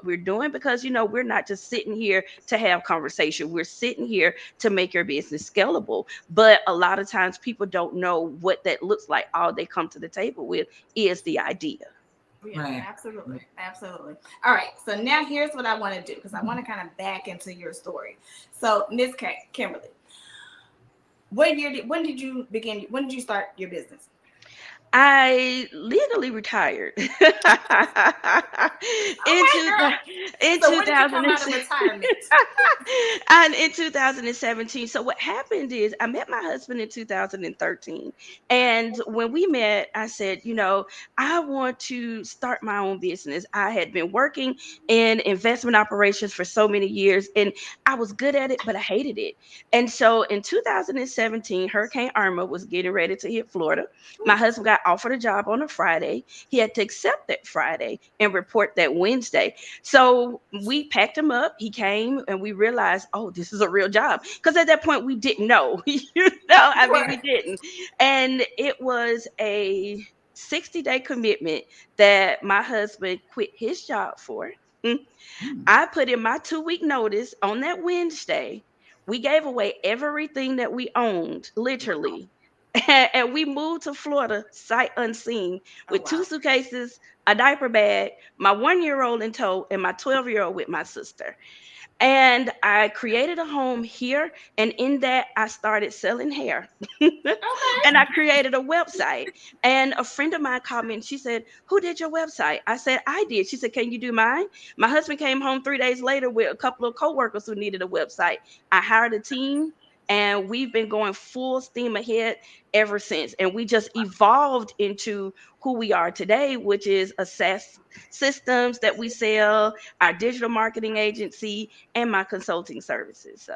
we're doing, because we're not just sitting here to have conversation. We're sitting here to make your business scalable. But a lot of times people don't know what that looks like. All they come to the table with is the idea. Yeah, Right. absolutely. Absolutely. All right. So now here's what I want to do, because I want to kind of back into your story. So, Kimberly, when did you begin? When did you start your business? I legally retired in Okay, two, girl. in So when did you 2000 come out of retirement? and in 2017. So what happened is I met my husband in 2013. And when we met, I said, I want to start my own business. I had been working in investment operations for so many years, and I was good at it, but I hated it. And so in 2017, Hurricane Irma was getting ready to hit Florida. My husband got offered a job on a Friday. He had to accept that Friday and report that Wednesday. So we packed him up. He came and we realized, oh, this is a real job. Because at that point, we didn't know. I mean, we Right. didn't. And it was a 60-day commitment that my husband quit his job for. Mm. Mm. I put in my 2-week notice on that Wednesday. We gave away everything that we owned, literally. And we moved to Florida sight unseen Oh, with two wow. suitcases, a diaper bag, my 1-year old in tow, and my 12-year-old with my sister. And I created a home here, and in that, I started selling hair. And I Okay. created a website. And a friend of mine called me and she said, "Who did your website?" I said, "I did." She said, "Can you do mine?" My husband came home 3 days later with a couple of coworkers who needed a website. I hired a team. And we've been going full steam ahead ever since. And we just evolved into who we are today, which is a SaaS systems that we sell, our digital marketing agency, and my consulting services. So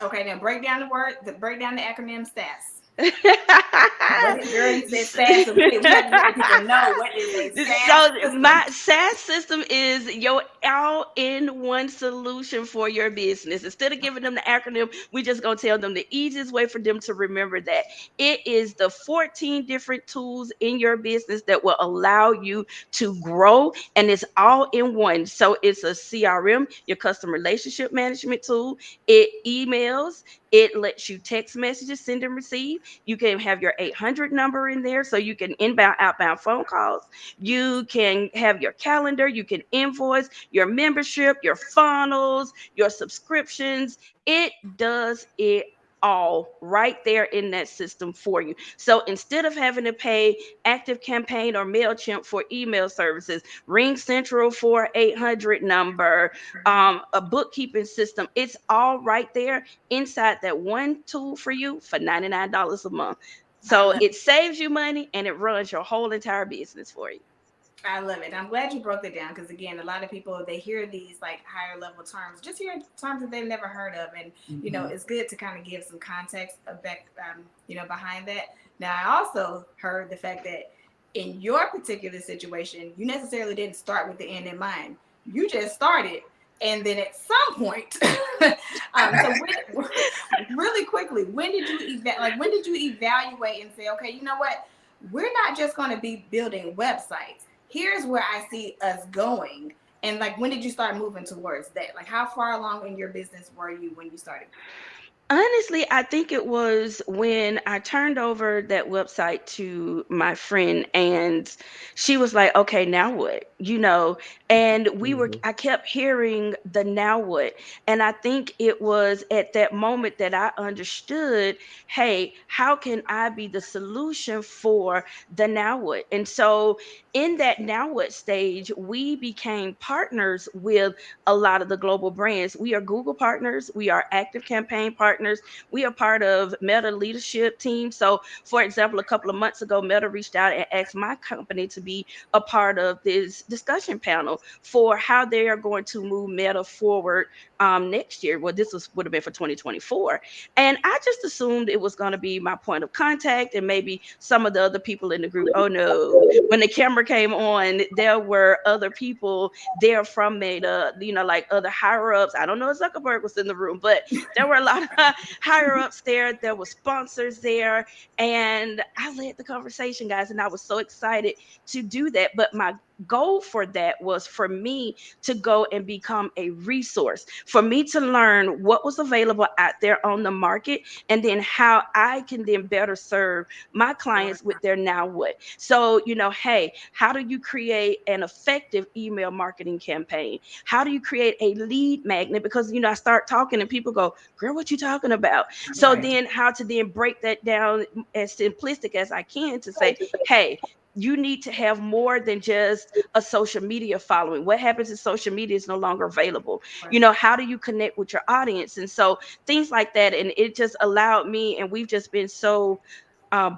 Okay, now break down the acronym SaaS. What is, girl, you said SaaS, so we have to let the people know what is a SaaS So system. my SaaS system is your all-in-one solution for your business. Instead of giving them the acronym, we just gonna tell them the easiest way for them to remember that it is the 14 different tools in your business that will allow you to grow, and it's all in one. So it's a CRM, your customer relationship management tool. It emails. It lets you text messages, send and receive. You can have your 800 number in there so you can inbound, outbound phone calls. You can have your calendar, you can invoice your membership, your funnels, your subscriptions. It does it all right there in that system for you. So instead of having to pay Active Campaign or MailChimp for email services, Ring Central for 800 number, a bookkeeping system, it's all right there inside that one tool for you for $99 a month. I So love it saves you money and it runs your whole entire business for you. I love it. I'm glad you broke it down, because again, a lot of people, they hear these like higher level terms, just hear terms that they've never heard of, and Mhm. it's good to kind of give some context of back, behind that. Now, I also heard the fact that in your particular situation, you necessarily didn't start with the end in mind. You just started, and then at some point, so really quickly, when did you when did you evaluate and say, okay, you know what? We're not just going to be building websites. Here's where I see us going. And like, when did you start moving towards that? Like, how far along in your business were you when you started? Honestly, I think it was when I turned over that website to my friend, and she was like, "Okay, now what?" And I kept hearing the now what. And I think it was at that moment that I understood, hey, how can I be the solution for the now what? And so in that now what stage, we became partners with a lot of the global brands. We are Google partners, we are Active Campaign partners, we are part of Meta leadership team. So, for example, a couple of months ago, Meta reached out and asked my company to be a part of this discussion panel for how they are going to move Meta forward next year. Well, this would have been for 2024. And I just assumed it was going to be my point of contact and maybe some of the other people in the group. Oh no. When the camera came on, there were other people there from Meta, like other higher ups. I don't know if Zuckerberg was in the room, but there were a lot of higher ups there. There were sponsors there. And I led the conversation, guys, and I was so excited to do that. But my goal for that was for me to go and become a resource, for me to learn what was available out there on the market, and then how I can then better serve my clients with their now what. So, hey, how do you create an effective email marketing campaign? How do you create a lead magnet? Because, I start talking and people go, girl, what you talking about? So Right. then how to then break that down as simplistic as I can to say, hey, you need to have more than just a social media following. What happens if social media is no longer available? Right. How do you connect with your audience? And so things like that. And it just allowed me, and we've just been so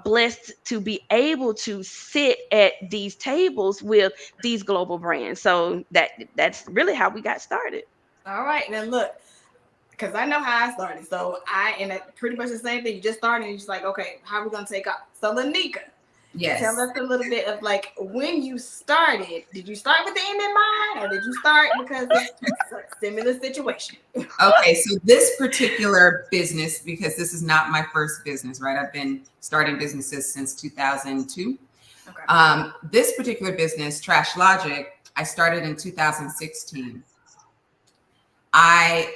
blessed to be able to sit at these tables with these global brands. So that's really how we got started. All right. Now look, because I know how I started. So and pretty much the same thing. You just started and you're just like, okay, how are we gonna take off? So Lanika, tell Yes. us a little bit of like when you started. Did you start with the end in mind, or did you start because of a similar situation? Okay, so this particular business, because this is not my first business, right? I've been starting businesses since 2002. Okay. This particular business, Trash Logic, I started in 2016. I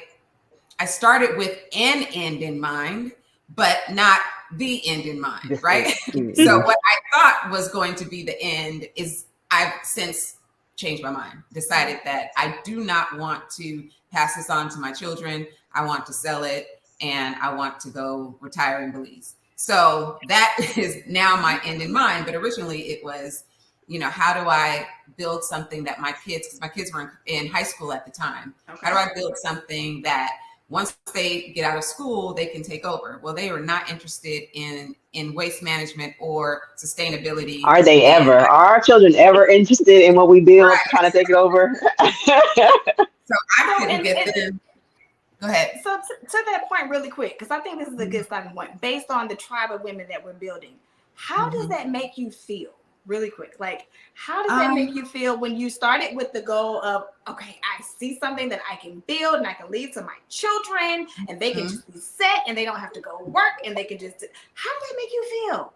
started with an end in mind, but not the end in mind, right? So what I thought was going to be the end is I've since changed my mind, decided that I do not want to pass this on to my children. I want to sell it and I want to go retire in Belize. So that is now my end in mind. But originally it was, how do I build something that my kids, because my kids were in high school at the time, Okay. how do I build something that once they get out of school, they can take over? Well, they are not interested in waste management or sustainability. Are they ever? Are our children ever interested in what we build, trying to take it over? So I couldn't get them. Go ahead. So to that point really quick, because I think this is a good starting point. Based on the tribe of women that we're building, how does that make you feel? Really quick, like how does that make you feel when you started with the goal of, okay, I see something that I can build and I can leave to my children and they can just be set and they don't have to go work and they can just, how does that make you feel?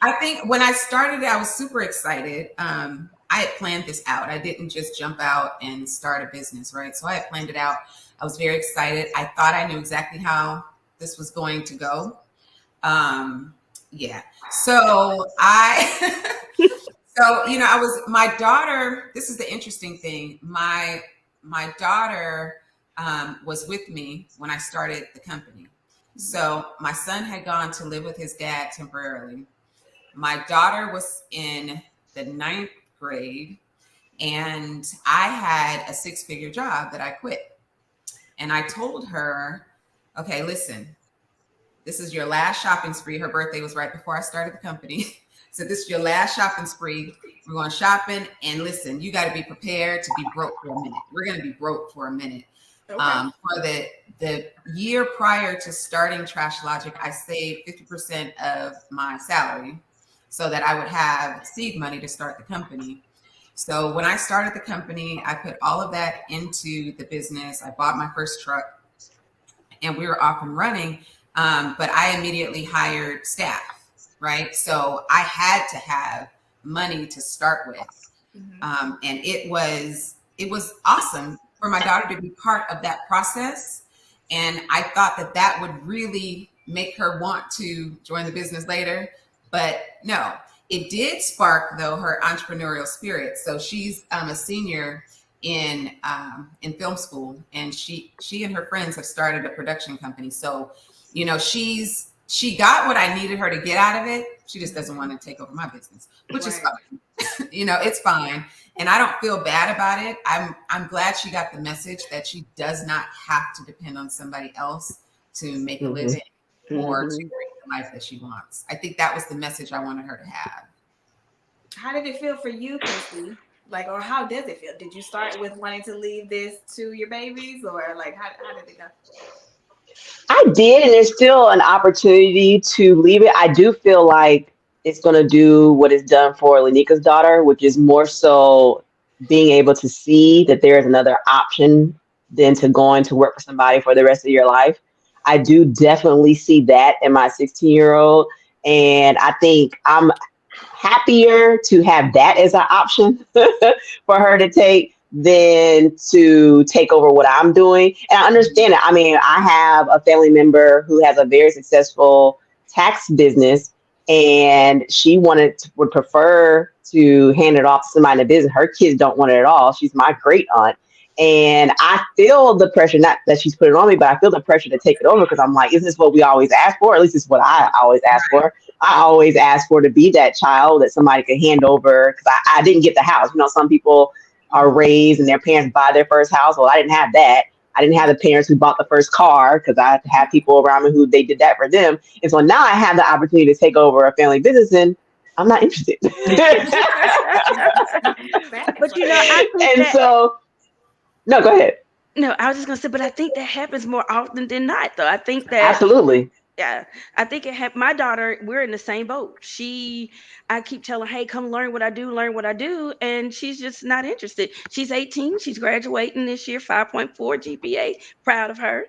I think when I started, I was super excited. I had planned this out. I didn't just jump out and start a business, right? So I had planned it out. I was very excited. I thought I knew exactly how this was going to go. Yeah. So my daughter, this is the interesting thing. My daughter was with me when I started the company. So my son had gone to live with his dad temporarily. My daughter was in the 9th grade and I had a 6-figure job that I quit. And I told her, okay, listen, this is your last shopping spree. Her birthday was right before I started the company. So this is your last shopping spree. We're going shopping. And listen, you got to be prepared to be broke for a minute. We're going to be broke for a minute. Okay. For the year prior to starting Trash Logic, I saved 50% of my salary so that I would have seed money to start the company. So when I started the company, I put all of that into the business. I bought my first truck and we were off and running. But I immediately hired staff, right? So I had to have money to start with. And it was awesome for my daughter to be part of that process. And I thought that would really make her want to join the business later. But no, it did spark, though, her entrepreneurial spirit. So she's a senior in film school, and she and her friends have started a production company. So she got what I needed her to get out of it. She just doesn't want to take over my business, which is fine. It's fine. And I don't feel bad about it. I'm glad she got the message that she does not have to depend on somebody else to make a living or to create the life that she wants. I think that was the message I wanted her to have. How did it feel for you, Christy? Like, or how does it feel? Did you start with wanting to leave this to your babies, or like how did it go? I did, and there's still an opportunity to leave it. I do feel like it's going to do what it's done for Lanika's daughter, which is more so being able to see that there is another option than to going to work for somebody for the rest of your life. I do definitely see that in my 16-year-old. And I think happier to have that as an option for her to take than to take over what I'm doing. And I understand it. I mean, I have a family member who has a very successful tax business, and she would prefer to hand it off to somebody in the business. Her kids don't want it at all. She's my great aunt. And I feel the pressure, not that she's put it on me, but I feel the pressure to take it over because I'm like, is this what we always ask for? At least it's what I always ask for. I always ask for to be that child that somebody could hand over because I didn't get the house. You know, some people are raised and their parents buy their first house. Well, I didn't have that. I didn't have the parents who bought the first car because I had people around me who they did that for them. And so now I have the opportunity to take over a family business and I'm not interested. But you know, I think And so, no, go ahead. no, I was just gonna say, but I think that happens more often than not, though. I think that Absolutely. yeah, I think it had my daughter, we're in the same boat. I keep telling her, hey, come learn what I do. And she's just not interested. She's 18. She's graduating this year, 5.4 GPA. Proud of her.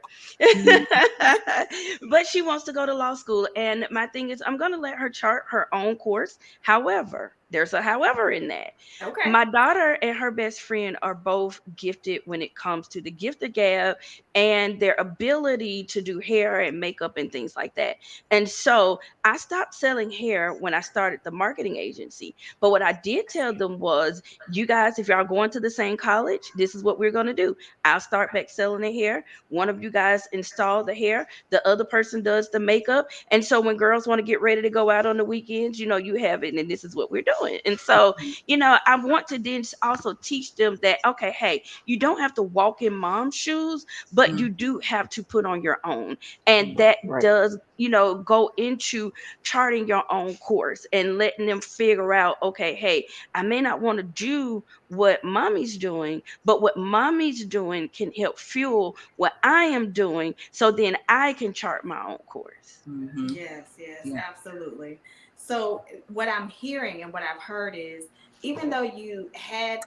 But she wants to go to law school. And my thing is, I'm going to let her chart her own course. However, there's a however in that. Okay. My daughter and her best friend are both gifted when it comes to the gift of gab and their ability to do hair and makeup and things like that. And so I stopped selling hair when I started the marketing agency. But what I did tell them was, you guys, if y'all going to the same college, this is what we're going to do. I'll start back selling the hair. One of you guys install the hair. The other person does the makeup. And so when girls want to get ready to go out on the weekends, you know, you have it. And this is what we're doing. And so, you know, I want to then also teach them that, okay, hey, you don't have to walk in mom's shoes, but you do have to put on your own. And that Right. does, you know, go into charting your own course and letting them figure out, okay, hey, I may not want to do what mommy's doing, but what mommy's doing can help fuel what I am doing. So then I can chart my own course. Mhm. Yes, yes, Yeah. absolutely. So what I'm hearing and what I've heard is, even though you had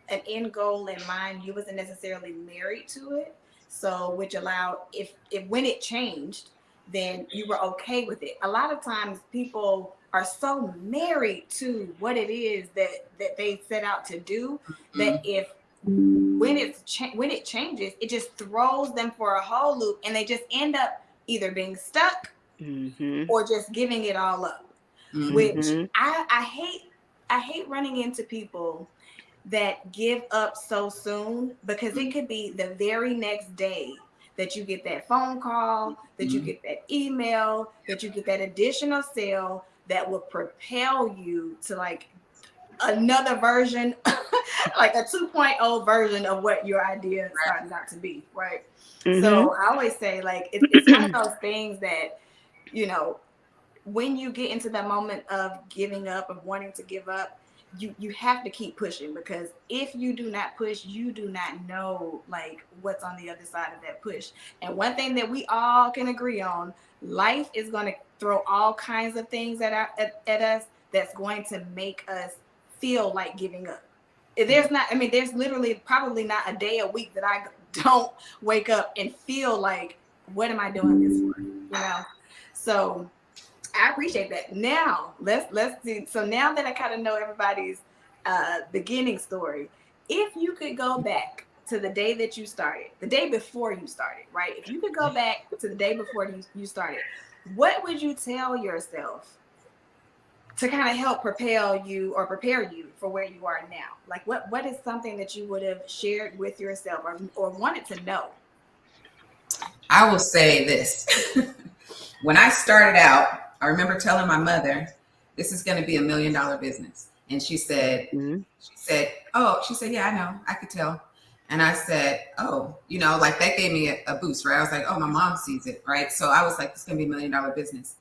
an end goal in mind, you wasn't necessarily married to it. So which allowed, if when it changed, then you were okay with it. A lot of times people are so married to what it is that they set out to do that if when it changes, it just throws them for a whole loop and they just end up either being stuck Mm-hmm. or just giving it all up. Mhm. Which Mhm. I hate running into people that give up so soon, because it could be the very next day that you get that phone call, that you get that email, that you get that additional sale that will propel you to like another version, like a 2.0 version of what your idea started out to be, right? Mhm. So I always say, like, it's one of those things that, you know, when you get into that moment of giving up, of wanting to give up, you have to keep pushing, because if you do not push, you do not know like what's on the other side of that push. And one thing that we all can agree on, life is going to throw all kinds of things at us that's going to make us feel like giving up. There's literally probably not a day a week that I don't wake up and feel like, what am I doing this for? You know? So I appreciate that. Now let's see. So now that I kind of know everybody's beginning story, if you could go back to the day that you started, the day before you started, right? If you could go back to the day before you started, what would you tell yourself to kind of help propel you or prepare you for where you are now? Like what is something that you would have shared with yourself or wanted to know? I will say this. When I started out, I remember telling my mother, this is going to be $1 million business. And she said, Mhm. yeah, I know, I could tell. And I said, oh, you know, like that gave me a boost, right? I was like, oh, my mom sees it, right? So I was like, it's going to be $1 million business.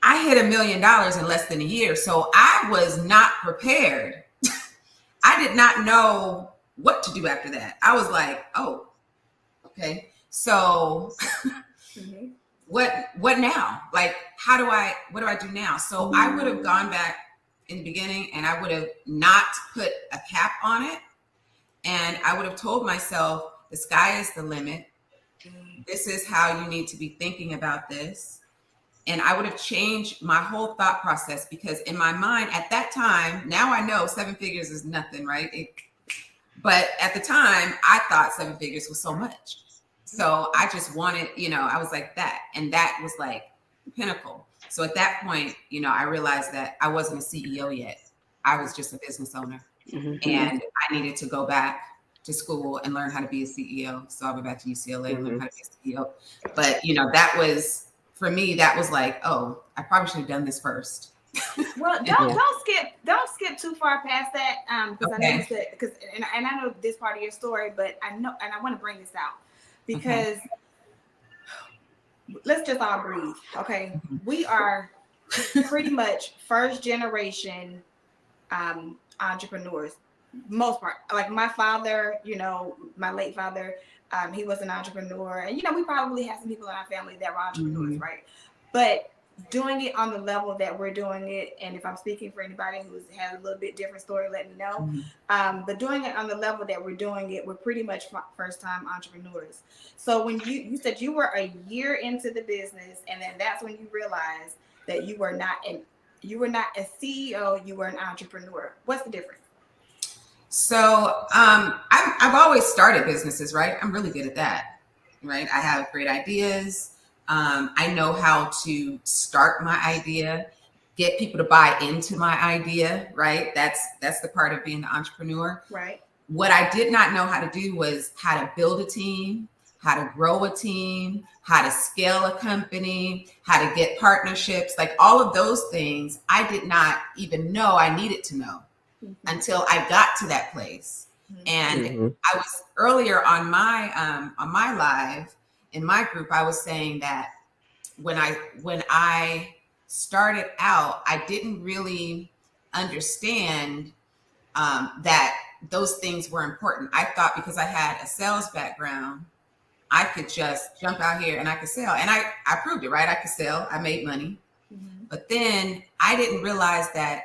I hit $1 million in less than a year. So I was not prepared. I did not know what to do after that. I was like, oh, okay. So Mm-hmm. what now? Like, what do I do now? So I would have gone back in the beginning and I would have not put a cap on it. And I would have told myself, the sky is the limit. This is how you need to be thinking about this. And I would have changed my whole thought process, because in my mind at that time, now I know 7 figures is nothing, right? But at the time, I thought 7 figures was so much. So I just wanted, I was like that. And that was like the pinnacle. So at that point, I realized that I wasn't a CEO yet. I was just a business owner. Mm-hmm. And I needed to go back to school and learn how to be a CEO. So I went back to UCLA and learned how to be a CEO. But, that was, for me, that was like, oh, I probably should have done this first. Well, don't skip too far past that, because I know you said, and I know this part of your story, but I know, and I want to bring this out because let's just all breathe, okay? We are pretty much first generation entrepreneurs, most part. Like my father, my late father, he was an entrepreneur, and we probably have some people in our family that were entrepreneurs, right? But doing it on the level that we're doing it, and if I'm speaking for anybody who has a little bit different story, let me know. But doing it on the level that we're doing it, we're pretty much first-time entrepreneurs. So when you said you were a year into the business, and then that's when you realized that you were not a CEO, you were an entrepreneur. What's the difference? So I've always started businesses, right? I'm really good at that, right? I have great ideas. I know how to start my idea, get people to buy into my idea, right? That's the part of being the entrepreneur. Right. What I did not know how to do was how to build a team, how to grow a team, how to scale a company, how to get partnerships, like all of those things I did not even know I needed to know until I got to that place. And I was earlier on my live in my group, I was saying that when I started out, I didn't really understand that those things were important. I thought because I had a sales background, I could just jump out here and I could sell. And I proved it, right? I could sell. I made money. But then I didn't realize that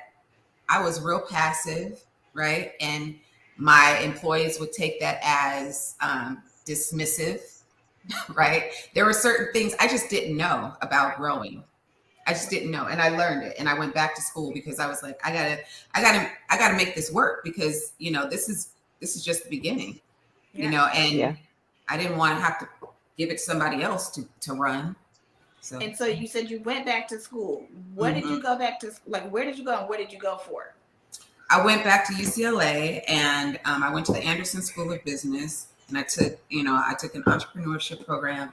I was real passive, right? And my employees would take that as dismissive, right? There were certain things I just didn't know about growing. I just didn't know, and I learned it. And I went back to school because I was like, I gotta make this work, because this is just the beginning, and I didn't want to have to give it to somebody else to run. So. And so you said you went back to school. What did you go back to? Like, where did you go and what did you go for? I went back to UCLA, and I went to the Anderson School of Business, and I took an entrepreneurship program,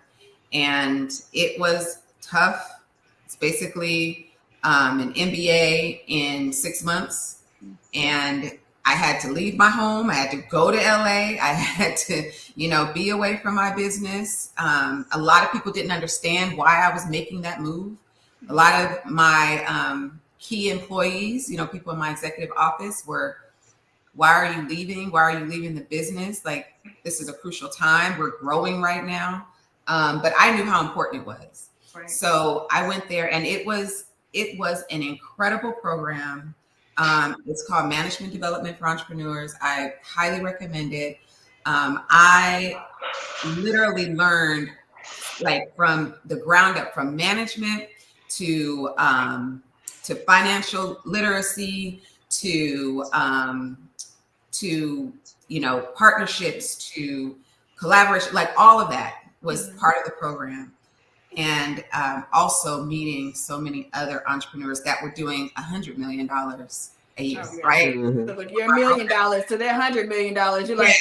and it was tough. It's basically an MBA in 6 months, and I had to leave my home. I had to go to LA. I had to, be away from my business. A lot of people didn't understand why I was making that move. A lot of my key employees, people in my executive office were, why are you leaving? Why are you leaving the business? Like, this is a crucial time. We're growing right now. But I knew how important it was. Right. So I went there, and it was an incredible program. It's called Management Development for Entrepreneurs. I highly recommend it. I literally learned, like, from the ground up, from management to financial literacy to partnerships, to collaboration, like all of that was part of the program. And also meeting so many other entrepreneurs that were doing $100 million a year, right? So with your $1 million to their $100 million, you're like,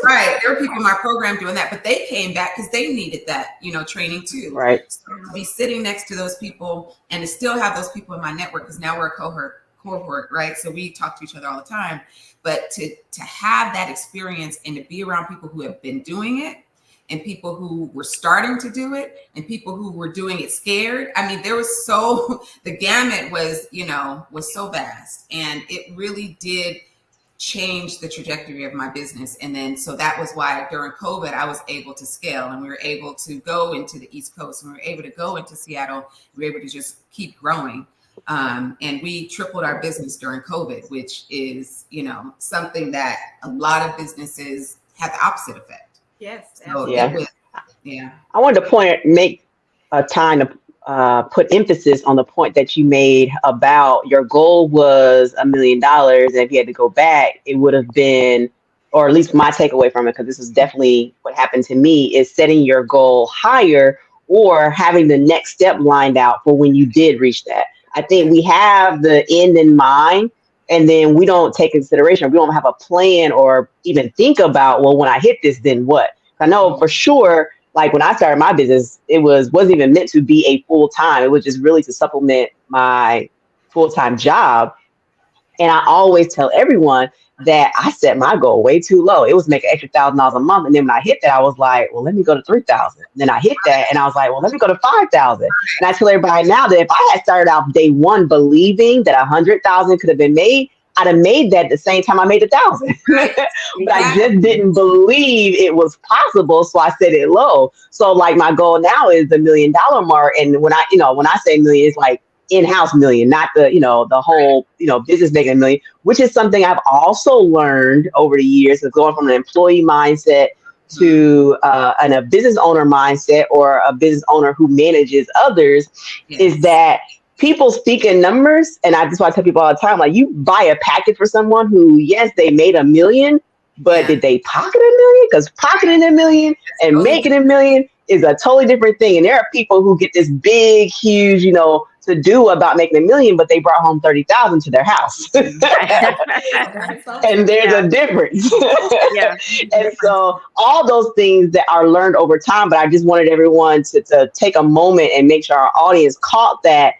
right. There were people in my program doing that, but they came back because they needed that, training too. Right. So to be sitting next to those people and to still have those people in my network, because now we're a cohort, right? So we talk to each other all the time. But to have that experience and to be around people who have been doing it, and people who were starting to do it, and people who were doing it scared. I mean, the gamut was so vast, and it really did change the trajectory of my business. And then, so that was why during COVID, I was able to scale, and we were able to go into the East Coast, and we were able to go into Seattle. We were able to just keep growing. And we tripled our business during COVID, which is, something that a lot of businesses have the opposite effect. Yes. So Yeah. yeah. I wanted to make a time to put emphasis on the point that you made about your goal was $1 million, and if you had to go back, it would have been, or at least my takeaway from it, because this is definitely what happened to me, is setting your goal higher or having the next step lined out for when you did reach that. I think we have the end in mind, and then we don't take consideration. We don't have a plan or even think about, well, when I hit this, then what? I know for sure, like when I started my business, it wasn't even meant to be a full time. It was just really to supplement my full time job. And I always tell everyone that I set my goal way too low. It was make an extra $1,000 a month. And then when I hit that, I was like, well, let me go to 3,000. Then I hit that and I was like, well, let me go to 5,000. And I tell everybody now that if I had started off day one believing that 100,000 could have been made, I'd have made that the same time I made 1,000. But I just didn't believe it was possible, so I set it low. So like my goal now is the $1 million mark. And when I say million, it's like in-house million, not the whole business making a million, which is something I've also learned over the years of going from an employee mindset to a business owner mindset, or a business owner who manages others. Is that people speak in numbers, and that's why I tell people all the time, like, you buy a package for someone who, yes, they made $1 million, but did they pocket $1 million? Because pocketing $1 million and making $1 million is a totally different thing. And there are people who get this big, huge, to do about making $1 million, but they brought home 30,000 to their house. And there's a difference. And so all those things that are learned over time, but I just wanted everyone to take a moment and make sure our audience caught that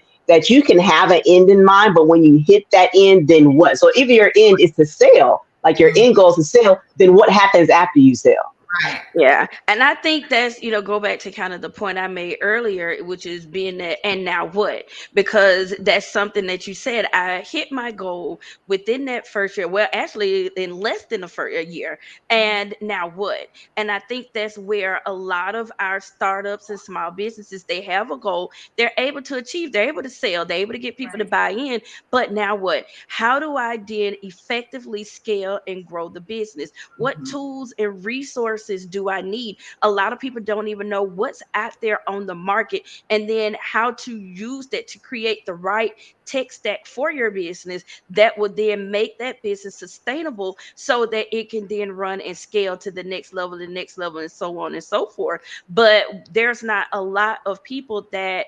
you can have an end in mind, but when you hit that end, then what? So if your end is to sell, like your end goal is to sell, then what happens after you sell? Right. Yeah. And I think that's, go back to kind of the point I made earlier, which is being that, and now what? Because that's something that you said. I hit my goal within that first year. Well, actually, in less than a year. And now what? And I think that's where a lot of our startups and small businesses, they have a goal. They're able to achieve, they're able to sell, they're able to get people to buy in. But now what? How do I then effectively scale and grow the business? What tools and resources do I need? A lot of people don't even know what's out there on the market, and then how to use that to create the right tech stack for your business that would then make that business sustainable, so that it can then run and scale to the next level, and so on and so forth. But there's not a lot of people that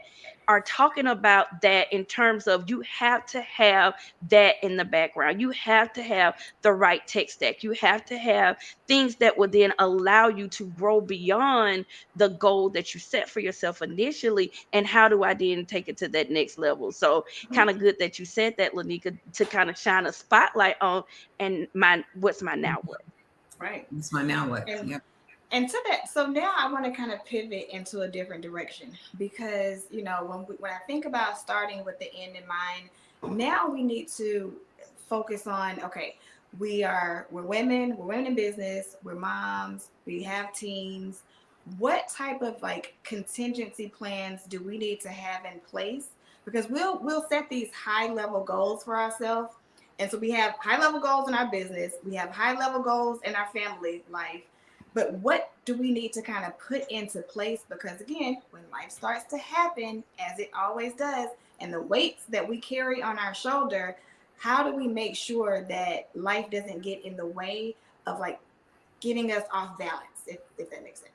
are talking about that, in terms of, you have to have that in the background. You have to have the right tech stack. You have to have things that will then allow you to grow beyond the goal that you set for yourself initially. And how do I then take it to that next level? So kind of good that you said that, Lanika, to kind of shine a spotlight on, and what's my now what? Right. What's my now what? And to that, so now I want to kind of pivot into a different direction, because when I think about starting with the end in mind, now we need to focus on, okay, we're women in business, we're moms, we have teens. What type of contingency plans do we need to have in place? Because we'll set these high level goals for ourselves. And so we have high level goals in our business, we have high level goals in our family life. But what do we need to kind of put into place? Because again, when life starts to happen, as it always does, and the weights that we carry on our shoulder, how do we make sure that life doesn't get in the way of getting us off balance, if that makes sense?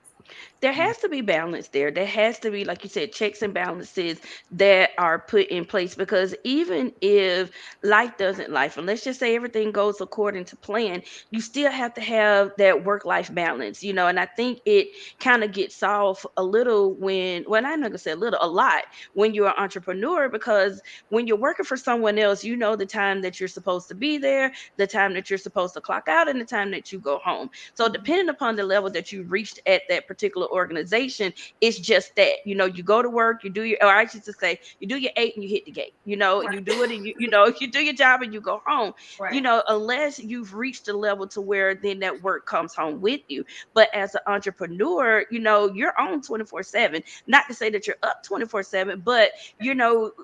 There has to be balance there. There has to be, like you said, checks and balances that are put in place, because even if life doesn't life, and let's just say everything goes according to plan, you still have to have that work-life balance, and I think it kind of gets off a little well, I'm not gonna say a little, a lot, when you're an entrepreneur, because when you're working for someone else, the time that you're supposed to be there, the time that you're supposed to clock out, and the time that you go home. So depending upon the level that you reached at that particular organization, it's just that, you go to work, you do your, or I should just say, you do your 8 and you hit the gate, you do it, and you do your job and you go home, unless you've reached a level to where then that work comes home with you. But as an entrepreneur, you're on 24/7, not to say that you're up 24/7, but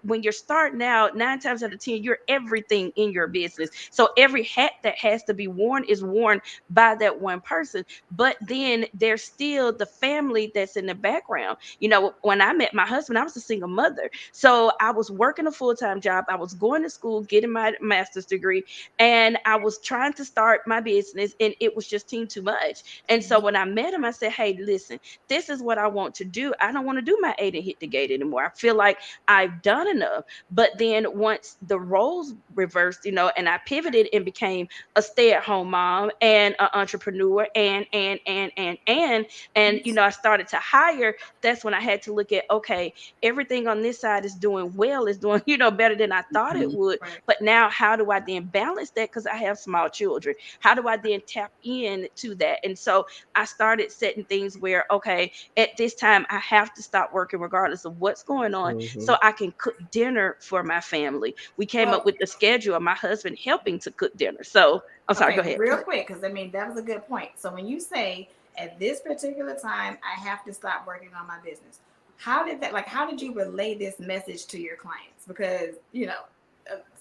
when you're starting out, 9 times out of 10, you're everything in your business. So every hat that has to be worn is worn by that one person. But then there's still the family that's in the background. You know, when I met my husband, I was a single mother. So I was working a full-time job. I was going to school, getting my master's degree, and I was trying to start my business, and it was just too much. And so when I met him, I said, hey, listen, this is what I want to do. I don't want to do my 8 and hit the gate anymore. I feel like I've done enough. But then once the roles reversed, you know, and I pivoted and became a stay-at-home mom and an entrepreneur and you know, I started to hire. That's when I had to look at, okay, everything on this side is doing well, is doing, you know, better than I thought it would. Right. But now how do I then balance that? Because I have small children. How do I then tap in to that? And so I started setting things where, okay, at this time I have to stop working regardless of what's going on, so I can cook dinner for my family. We came up with the schedule of my husband helping to cook dinner. So I'm sorry, go ahead. Real quick, because I mean, that was a good point. So when you say at this particular time, I have to stop working on my business, how did you relay this message to your clients? Because, you know,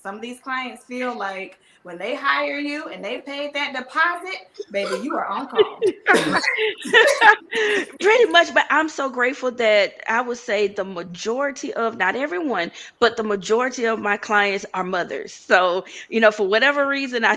some of these clients feel like when they hire you and they paid that deposit, baby, you are on call. Pretty much, but I'm so grateful that I would say the majority of, not everyone, but the majority of my clients are mothers. So, you know, for whatever reason, I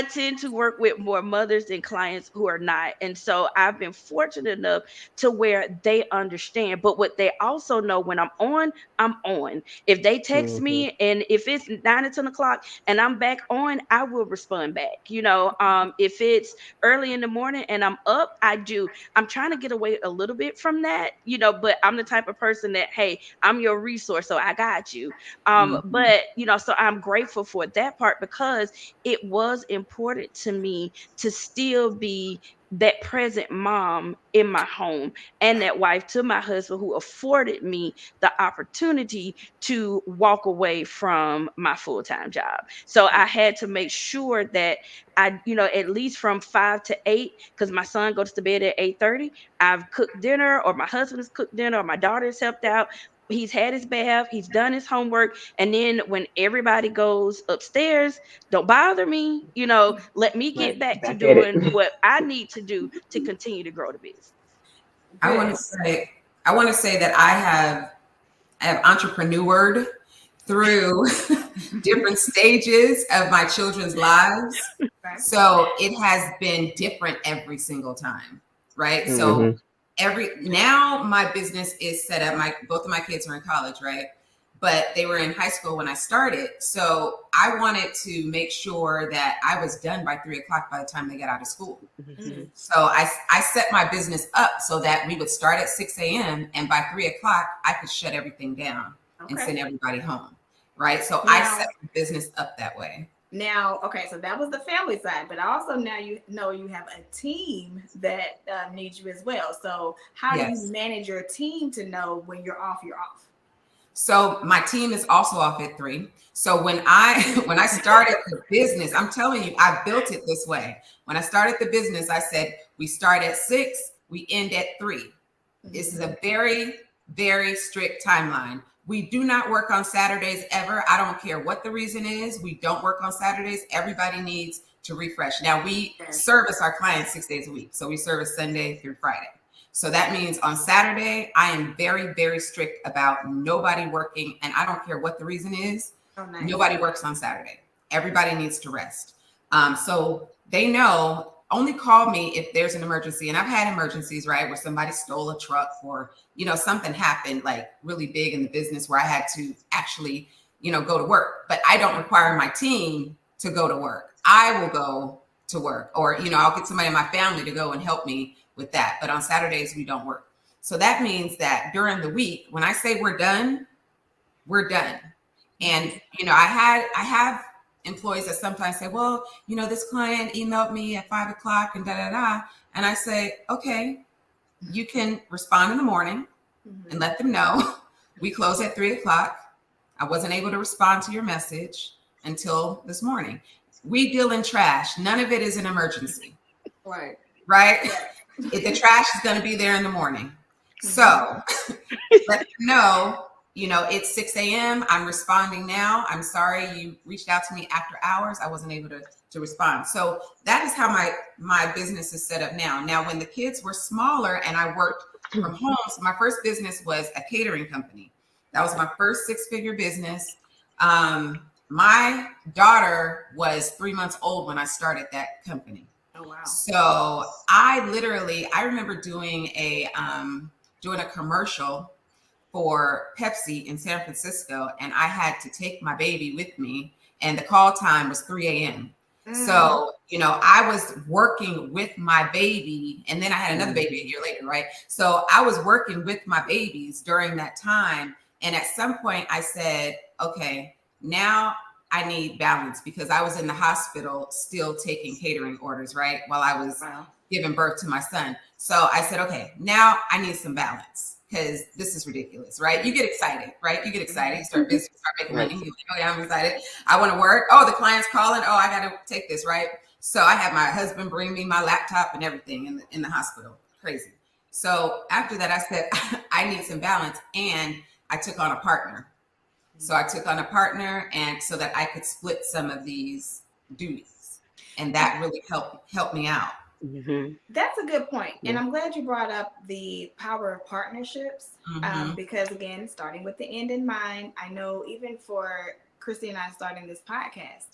tend to work with more mothers than clients who are not. And so I've been fortunate enough to where they understand. But what they also know, when I'm on, I'm on. If they text me and if it's 9 or 10 o'clock and I'm back on, I will respond back. You know, if it's early in the morning and I'm up, I do. I'm trying to get away a little bit from that, you know, but I'm the type of person that, hey, I'm your resource, so I got you. But, you know, so I'm grateful for that part, because it was important to me to still be that present mom in my home and that wife to my husband, who afforded me the opportunity to walk away from my full-time job. So I had to make sure that I, you know, at least from 5 to 8, because my son goes to bed at 8:30, I've cooked dinner, or my husband has cooked dinner, or my daughter's helped out. He's had his bath, he's done his homework, and then when everybody goes upstairs, don't bother me, you know, let me get back to doing what I need to do to continue to grow the business. I want to say that I have entrepreneured through different stages of my children's lives. So it has been different every single time, right? So now my business is set up. Both of my kids are in college, right? But they were in high school when I started. So I wanted to make sure that I was done by 3 o'clock by the time they got out of school. So I set my business up so that we would start at 6 a.m. and by 3 o'clock, I could shut everything down and send everybody home, right? So I set the business up that way. Now, okay, so that was the family side, but also now you know you have a team that needs you as well. So how do you manage your team to know when you're off, you're off? So my team is also off at 3. So when I started the business, I'm telling you, I built it this way. When I started the business, I said, we start at 6, we end at 3. This is a very, very strict timeline. We do not work on Saturdays ever. I don't care what the reason is. We don't work on Saturdays. Everybody needs to refresh. Now we service our clients 6 days a week. So we service Sunday through Friday. So that means on Saturday, I am very, very strict about nobody working. And I don't care what the reason is. Nobody works on Saturday. Everybody needs to rest. So they know, only call me if there's an emergency. And I've had emergencies, right, where somebody stole a truck, or, you know, something happened like really big in the business where I had to actually, you know, go to work. But I don't require my team to go to work. I will go to work, or, you know, I'll get somebody in my family to go and help me with that. But on Saturdays, we don't work. So that means that during the week, when I say we're done, we're done. And, you know, I have employees that sometimes say, well, you know, this client emailed me at 5 o'clock and And I say, okay, you can respond in the morning and let them know we close at 3 o'clock. I wasn't able to respond to your message until this morning. We deal in trash. None of it is an emergency. Right. The trash is going to be there in the morning. So let them know it's 6 a.m. I'm responding now. I'm sorry you reached out to me after hours. I wasn't able to respond. So that is how my business is set up now. Now, when the kids were smaller and I worked from home, so my first business was a catering company. That was my first 6-figure business. My daughter was 3 months old when I started that company. Oh, wow. So I remember doing a commercial for Pepsi in San Francisco, and I had to take my baby with me, and the call time was 3 a.m. So, I was working with my baby, and then I had another baby a year later, right? So I was working with my babies during that time. And at some point I said, okay, now I need balance, because I was in the hospital still taking catering orders, right? While I was giving birth to my son. So I said, okay, now I need some balance, because this is ridiculous, right? You get excited, right? You get excited. You start business, start making money. You're like, oh yeah, I'm excited. I want to work. Oh, the client's calling. Oh, I got to take this, right? So I had my husband bring me my laptop and everything in the hospital. Crazy. So after that, I said, I need some balance. And I took on a partner. So I took on a partner, and so that I could split some of these duties. And that really helped me out. Mm-hmm. That's a good point. And I'm glad you brought up the power of partnerships, because again, starting with the end in mind, I know even for Christy and I starting this podcast,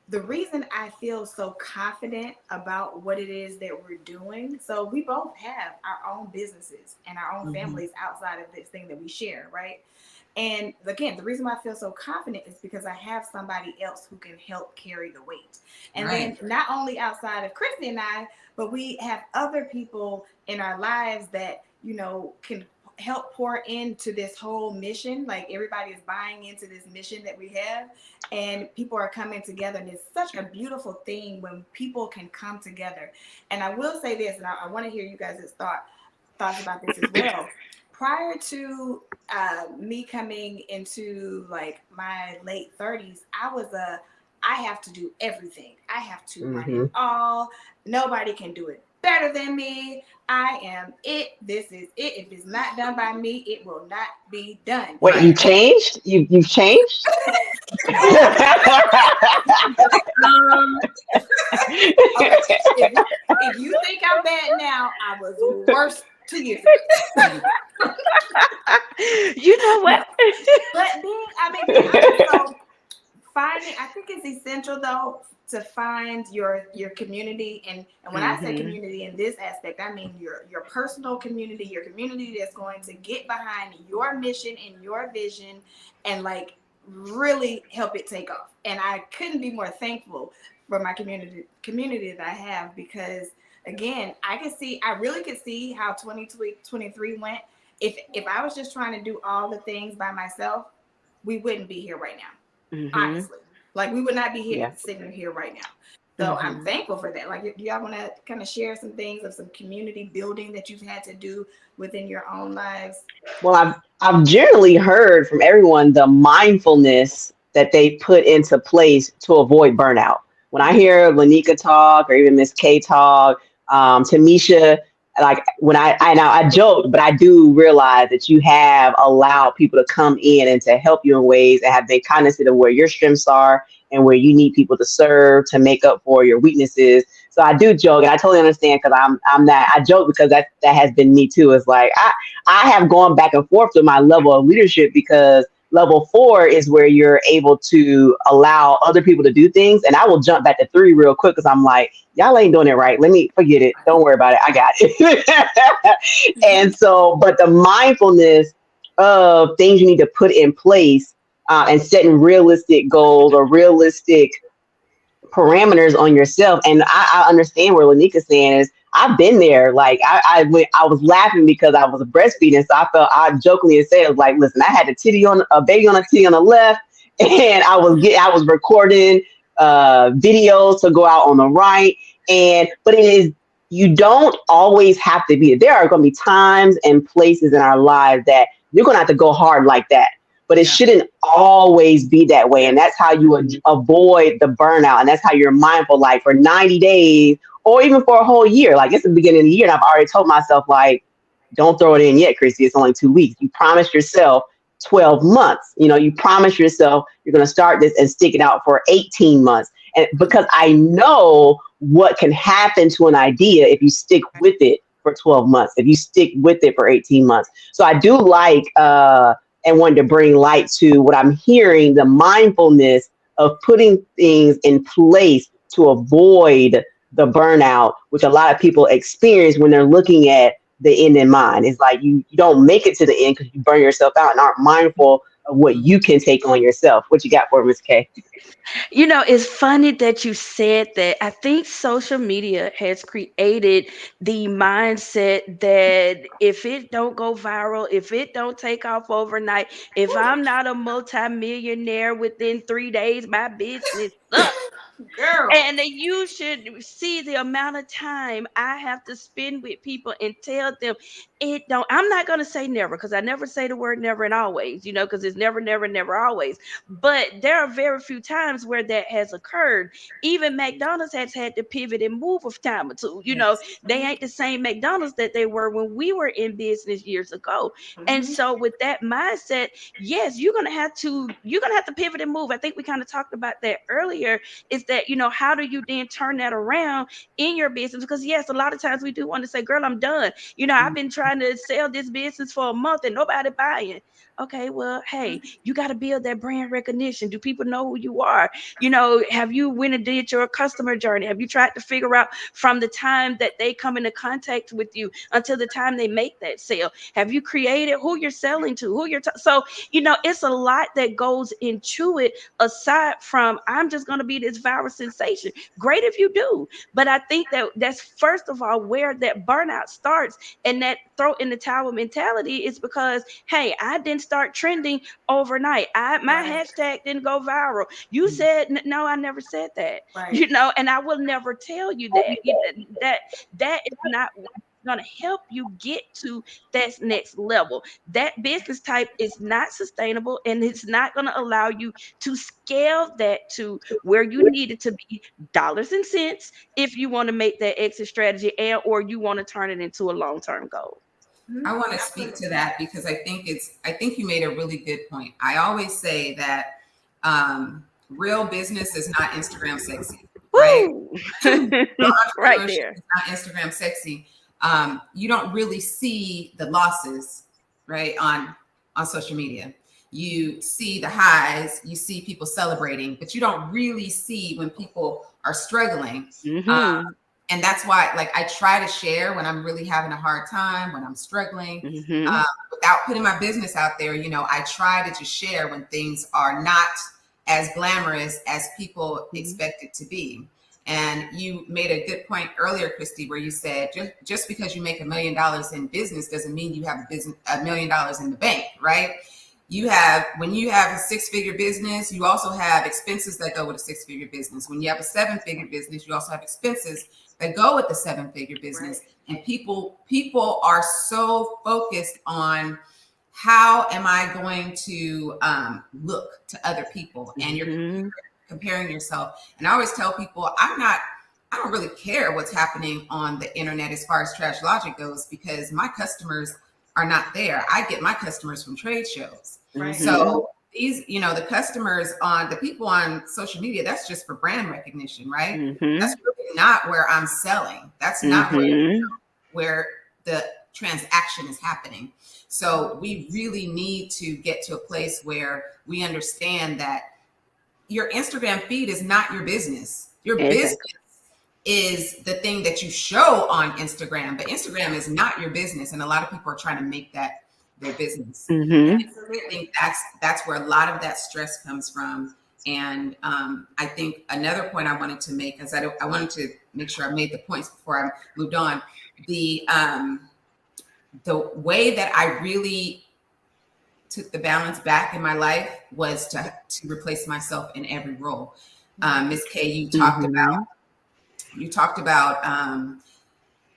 the reason I feel so confident about what it is that we're doing, so we both have our own businesses and our own families outside of this thing that we share, right? And again, the reason why I feel so confident is because I have somebody else who can help carry the weight. And then not only outside of Christy and I, but we have other people in our lives that, can help pour into this whole mission. Like everybody is buying into this mission that we have, and people are coming together. And it's such a beautiful thing when people can come together. And I will say this, and I want to hear you guys' thoughts about this as well. Prior to me coming into like my late 30s, I have to do everything. I have to run it all. Nobody can do it better than me. I am it. This is it. If it's not done by me, it will not be done. Wait, you changed? You've changed? If you think I'm bad now, I was worse 2 years ago. You know what? But so finding, I think it's essential though to find your community, and when I say community in this aspect, I mean your personal community, your community that's going to get behind your mission and your vision, and like really help it take off. And I couldn't be more thankful for my community that I have, because again, I really could see how 2023 went. If I was just trying to do all the things by myself, we wouldn't be here right now. Honestly, like we would not be here sitting here right now. So I'm thankful for that. Like, do y'all want to kind of share some things of some community building that you've had to do within your own lives? Well, I've generally heard from everyone the mindfulness that they put into place to avoid burnout. When I hear Lanika talk, or even Miss K talk, Tamisha, like when I joked, but I do realize that you have allowed people to come in and to help you in ways that have been cognizant of where your strengths are and where you need people to serve to make up for your weaknesses. So I do joke, and I totally understand, because I'm that. I joke because that has been me too. It's like I have gone back and forth to my level of leadership, because level 4 is where you're able to allow other people to do things. And I will jump back to 3 real quick, because I'm like, y'all ain't doing it right. Let me forget it. Don't worry about it. I got it. And so, but the mindfulness of things you need to put in place, and setting realistic goals or realistic parameters on yourself. And I understand where Lanika's saying is, I've been there. Like I was laughing because I was breastfeeding. So I jokingly said, I was like, listen, I had a baby on a titty on the left, and I was recording videos to go out on the right. But you don't always have to be. There are going to be times and places in our lives that you're going to have to go hard like that. But it shouldn't always be that way. And that's how you avoid the burnout. And that's how you're mindful, like for 90 days or even for a whole year. Like it's the beginning of the year, and I've already told myself, like, don't throw it in yet, Christy. It's only 2 weeks. You promised yourself 12 months. You promise yourself you're going to start this and stick it out for 18 months. And because I know what can happen to an idea if you stick with it for 12 months, if you stick with it for 18 months. So I do like, and wanted to bring light to what I'm hearing, the mindfulness of putting things in place to avoid the burnout, which a lot of people experience when they're looking at the end in mind. It's like you don't make it to the end because you burn yourself out and aren't mindful of what you can take on yourself. What you got for Ms. K? It's funny that you said that. I think social media has created the mindset that if it don't go viral, if it don't take off overnight, if I'm not a multimillionaire within 3 days, my business sucks. Girl. And then you should see the amount of time I have to spend with people and tell them it don't. I'm not going to say never, because I never say the word never and always, because it's never, never, never, always. But there are very few times where that has occurred. Even McDonald's has had to pivot and move a time or two. They ain't the same McDonald's that they were when we were in business years ago. And so with that mindset, yes, you're gonna have to pivot and move. I think we kind of talked about that earlier. Is that how do you then turn that around in your business? Because yes, a lot of times we do want to say, girl, I'm done. I've been trying to sell this business for a month and nobody buying. Okay, well, hey, you got to build that brand recognition. Do people know who you are? Have you went and did your customer journey? Have you tried to figure out from the time that they come into contact with you until the time they make that sale? Have you created who you're selling to, who you're so it's a lot that goes into it, aside from I'm just going to be this viral sensation. Great if you do, but I think that's first of all where that burnout starts, and that throw in the towel mentality is because, hey, I didn't start trending overnight. My hashtag didn't go viral. You said no, I never said that. Right. And I will never tell you that that is not going to help you get to that next level. That business type is not sustainable, and it's not going to allow you to scale that to where you need it to be, dollars and cents, if you want to make that exit strategy or you want to turn it into a long-term goal. I want to speak to that because I think you made a really good point. I always say that real business is not Instagram sexy, right? Right there. It's not Instagram sexy. You don't really see the losses, right, on social media. You see the highs, you see people celebrating, but you don't really see when people are struggling. And that's why, like, I try to share when I'm really having a hard time, when I'm struggling, without putting my business out there. I try to just share when things are not as glamorous as people expect it to be. And you made a good point earlier, Christy, where you said just because you make $1 million in business doesn't mean you have $1 million in the bank, right? When you have a 6-figure business, you also have expenses that go with a 6-figure business. When you have a 7-figure business, you also have expenses that go with the 7-figure business. Right. And people are so focused on how am I going to look to other people, and you're comparing yourself. And I always tell people, I don't really care what's happening on the internet as far as Trash Logic goes, because my customers are not there. I get my customers from trade shows. Right. So these, the customers the people on social media, that's just for brand recognition, right? That's really not where I'm selling. That's not where the transaction is happening. So we really need to get to a place where we understand that your Instagram feed is not your business. Your business is the thing that you show on Instagram, but Instagram is not your business. And a lot of people are trying to make that their business. And I think that's where a lot of that stress comes from. And I think another point I wanted to make is I wanted to make sure I made the points before I moved on. The way that I really took the balance back in my life was to replace myself in every role. Ms. K, you talked about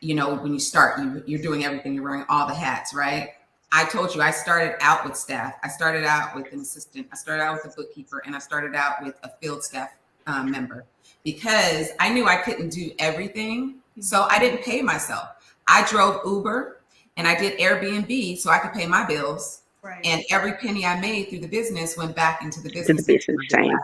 when you start, you're doing everything, you're wearing all the hats, right? I told you I started out with staff. I started out with an assistant. I started out with a bookkeeper, and I started out with a field staff member, because I knew I couldn't do everything. So I didn't pay myself. I drove Uber, and I did Airbnb so I could pay my bills. Right. And every penny I made through the business went back into the To the business. business, same.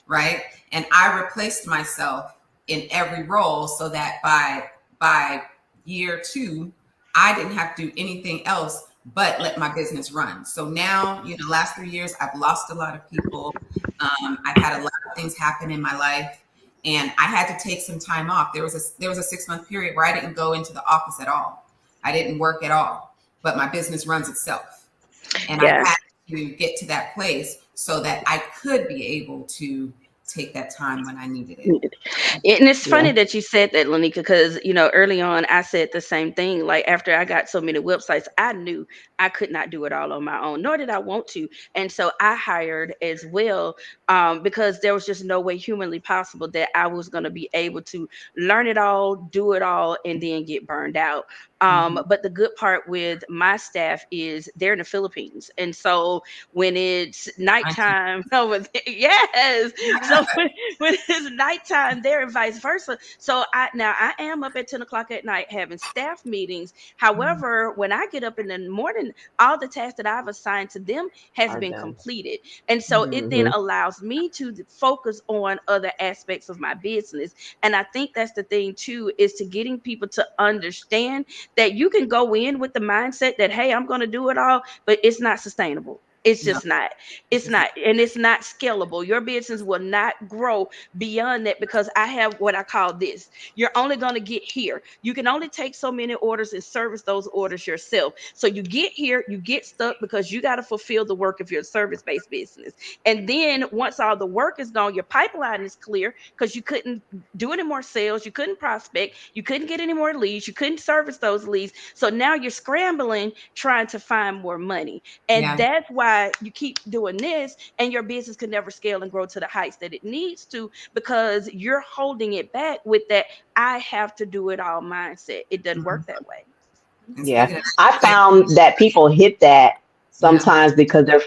Right. And I replaced myself in every role so that by year 2, I didn't have to do anything else but let my business run. So now, last 3 years, I've lost a lot of people. I've had a lot of things happen in my life, and I had to take some time off. There was a 6-month period where I didn't go into the office at all. I didn't work at all, but my business runs itself. And I Yeah. had to get to that place so that I could be able to take that time when I needed it. And it's funny Yeah. that you said that, Lanika, because early on I said the same thing. Like after I got so many websites, I knew I could not do it all on my own, nor did I want to. And so I hired as well, because there was just no way humanly possible that I was going to be able to learn it all, do it all, and then get burned out. But the good part with my staff is they're in the Philippines, and so when it's nighttime over there, yes, so when it's nighttime there and vice versa. So I am up at 10 o'clock at night having staff meetings. However, when I get up in the morning, all the tasks that I've assigned to them has Are been done. completed. And so it then Mhm. allows me to focus on other aspects of my business. And I think that's the thing too, is to getting people to understand that you can go in with the mindset that, hey, I'm going to do it all, but it's not sustainable. It's No, just not. it's It's just not. And it's not scalable. Your business will not grow beyond that because I have what I call this. You're only going to get here. You can only take so many orders and service those orders yourself. So you get here, you get stuck because you got to fulfill the work of your service based business. And then once all the work is gone, your pipeline is clear because you couldn't do any more sales, you couldn't prospect, you couldn't get any more leads, you couldn't service those leads. So now you're scrambling trying to find more money. And yeah. that's why you keep doing this, and your business can never scale and grow to the heights that it needs to because you're holding it back with that I have to do it all mindset. It doesn't Mhm. work that way. And Yeah. speaking of I that, found that people hit that yeah, sometimes because they're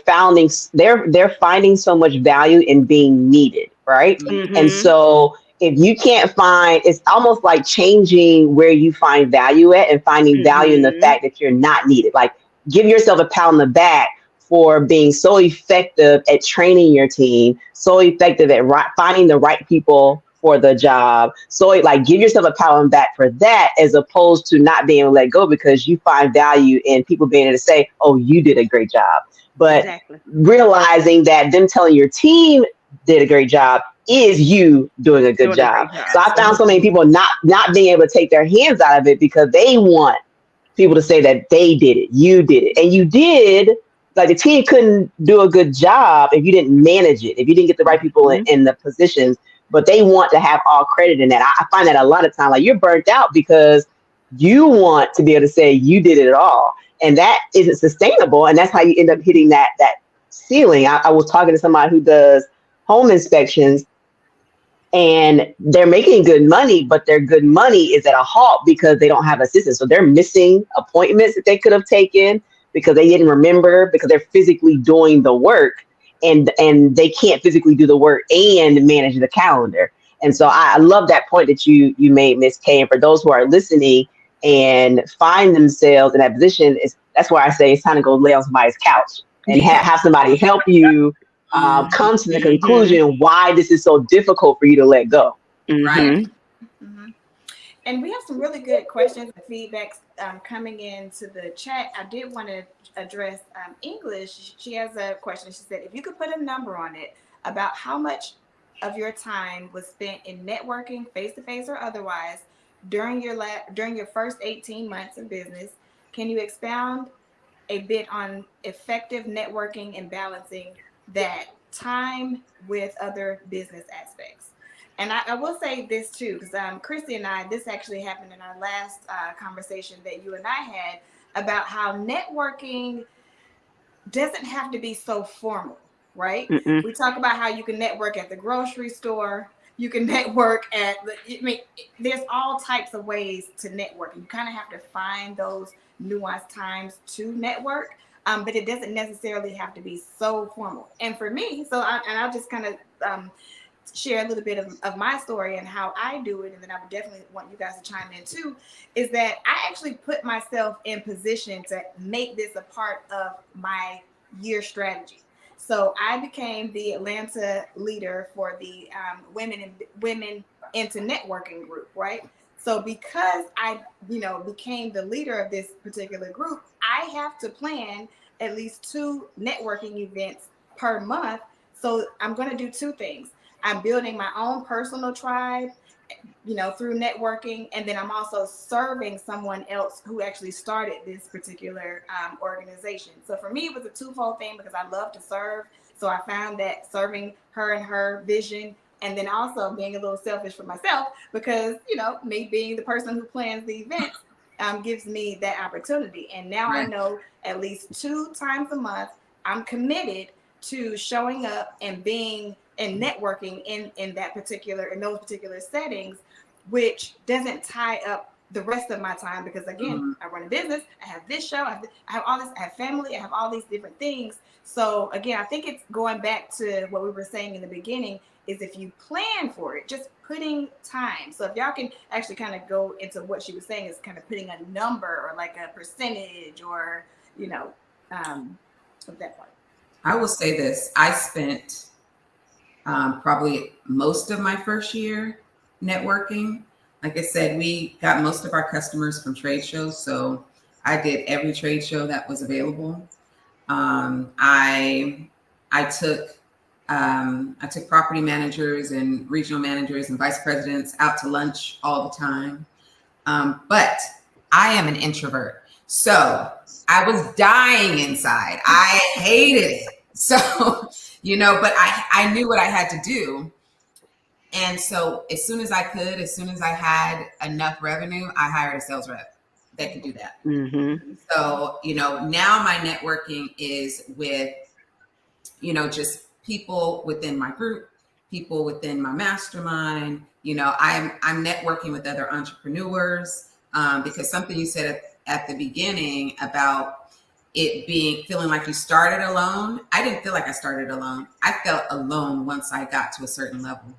finding so much value in being needed, right? And Mm-hmm. so if you can't find, it's almost like changing where you find value at and finding value in the Mm-hmm. fact that you're not needed. Like give yourself a pat on the back for being so effective at training your team, so effective at finding the right people for the job. So like give yourself a pat on the back for that, as opposed to not being able to let go because you find value in people being able to say, "Oh, you did a great job." But Exactly. realizing that them telling your team did a great job is you doing a good Doing a job. great job. So I found so absolutely. many people not being able to take their hands out of it because they want people to say that they did it, you did it, and you did. Like the team couldn't do a good job if you didn't manage it, if you didn't get the right people Mhm. in the positions. But they want to have all credit in that. I find that a lot of time, like you're burnt out because you want to be able to say you did it all, and that isn't sustainable. And that's how you end up hitting that ceiling. I was talking to somebody who does home inspections, and they're making good money, but their good money is at a halt because they don't have assistants. So they're missing appointments that they could have taken because they didn't remember, because they're physically doing the work, and they can't physically do the work and manage the calendar. And so I love that point that you made, Miss K. And for those who are listening and find themselves in that position, that's why I say it's time to go lay on somebody's couch and Yeah. have somebody help you come to the Mm-hmm. conclusion why this is so difficult for you to let go. Right. Mm-hmm. Mhm. And we have some really good questions and feedbacks coming into the chat. I did want to address English. She has a question. She said, if you could put a number on it about how much of your time was spent in networking, face to face or otherwise, during your first 18 months of business, can you expound a bit on effective networking and balancing that time with other business aspects? And I will say this too, because Christy and I, this actually happened in our last conversation that you and I had about how networking doesn't have to be so formal, right? Mm-mm. We talk about how you can network at the grocery store, you can network there's all types of ways to network. You kind of have to find those nuanced times to network, but it doesn't necessarily have to be so formal. And for me, I'll just kind of share a little bit of my story and how I do it, and then I would definitely want you guys to chime in too, is that I actually put myself in position to make this a part of my year strategy. So I became the Atlanta leader for the women into networking group, right? So because I, became the leader of this particular group, I have to plan at least 2 networking events per month. So I'm going to do 2 things. I'm building my own personal tribe, through networking, and then I'm also serving someone else who actually started this particular organization. So for me, it was a twofold thing because I love to serve. So I found that serving her and her vision, and then also being a little selfish for myself because me being the person who plans the events gives me that opportunity. And now I Right. know at least 2 times a month I'm committed to showing up and being and networking in those particular settings, which doesn't tie up the rest of my time because again, Mhm. I run a business, I have this show, I have all this, I have family, I have all these different things. So again, I think it's going back to what we were saying in the beginning, is if you plan for it, just putting time. So if y'all can actually kind of go into what she was saying, is kind of putting a number or like a percentage or of that part. I will say this: I spent probably most of my first year networking. Like I said, we got most of our customers from trade shows, so I did every trade show that was available. I took I took property managers and regional managers and vice presidents out to lunch all the time. But I am an introvert, so I was dying inside. I hated it. So but I knew what I had to do. And so as soon as I could, as soon as I had enough revenue, I hired a sales rep that could do that. Mm-hmm. So, now my networking is with, just people within my group, people within my mastermind. I'm networking with other entrepreneurs because something you said at the beginning about it feeling like you started alone. I didn't feel like I started alone. I felt alone once I got to a certain level.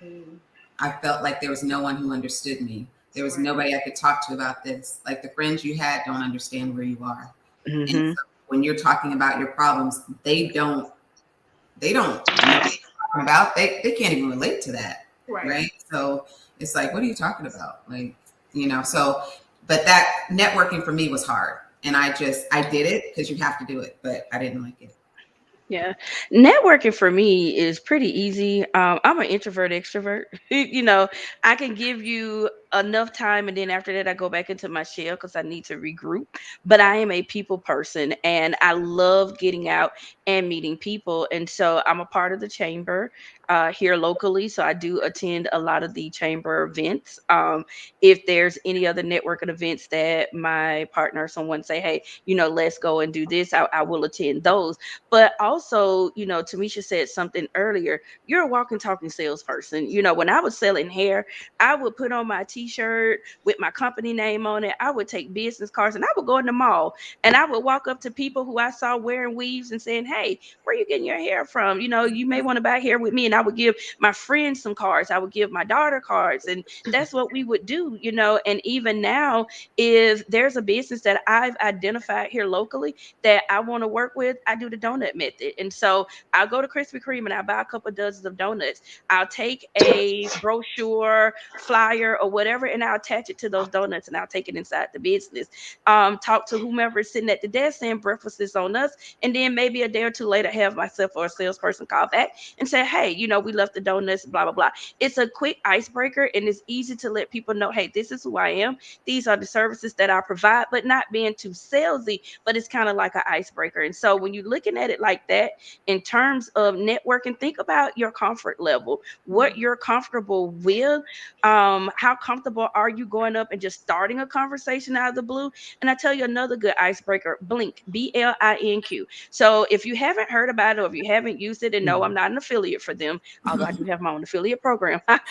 Mm. I felt like there was no one who understood me. There was nobody I could talk to about this. Like the friends you had don't understand where you are. And Mm-hmm. so when you're talking about your problems, they don't know what you're talking about. They can't even relate to that. Right. Right. So it's like, what are you talking about? Like, so but that networking for me was hard. And I did it because you have to do it, but I didn't like it. Yeah. Networking for me is pretty easy. I'm an introvert extrovert. I can give you enough time and then after that I go back into my shell because I need to regroup. But I am a people person and I love getting out and meeting people. And so I'm a part of the chamber here locally. So I do attend a lot of the chamber events. If there's any other networking events that my partner or someone say, hey, let's go and do this, I will attend those. But also, Tamisha said something earlier. You're a walking, talking salesperson. When I was selling hair, I would put on my t-shirt with my company name on it. I would take business cards and I would go in the mall and I would walk up to people who I saw wearing weaves and saying, hey, where are you getting your hair from? You may want to buy hair with me. And I would give my friends some cards. I would give my daughter cards. And that's what we would do. And even now, if there's a business that I've identified here locally that I want to work with, I do the donut method. And so I'll go to Krispy Kreme and I'll buy a couple of dozens of donuts. I'll take a brochure, flyer, or whatever, and I'll attach it to those donuts and I'll take it inside the business. Talk to whomever is sitting at the desk saying breakfast is on us. And then maybe a day or two later, have myself or a salesperson call back and say, hey, we left the donuts, blah, blah, blah. It's a quick icebreaker and it's easy to let people know, hey, this is who I am. These are the services that I provide, but not being too salesy, but it's kind of like an icebreaker. And so when you're looking at it like that, in terms of networking, think about your comfort level, what you're comfortable with, how comfortable comfortable are you going up and just starting a conversation out of the blue? And I tell you another good icebreaker, Blink, BLINQ. So if you haven't heard about it or if you haven't used it, and no, I'm not an affiliate for them, although I do have my own affiliate program. But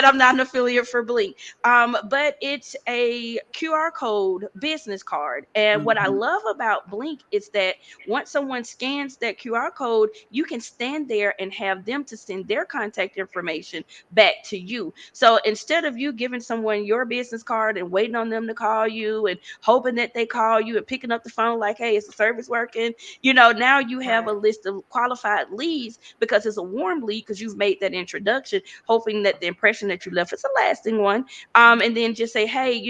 I'm not an affiliate for Blink. But it's a QR code business card. And what I love about Blink is that once someone scans that QR code, you can stand there and have them to send their contact information back to you. So instead of you giving someone your business card and waiting on them to call you and hoping that they call you and picking up the phone like, hey, is the service working? Now you have a Right. list of qualified leads because it's a warm lead because you've made that introduction, hoping that the impression that you left is a lasting one. And then just say, hey,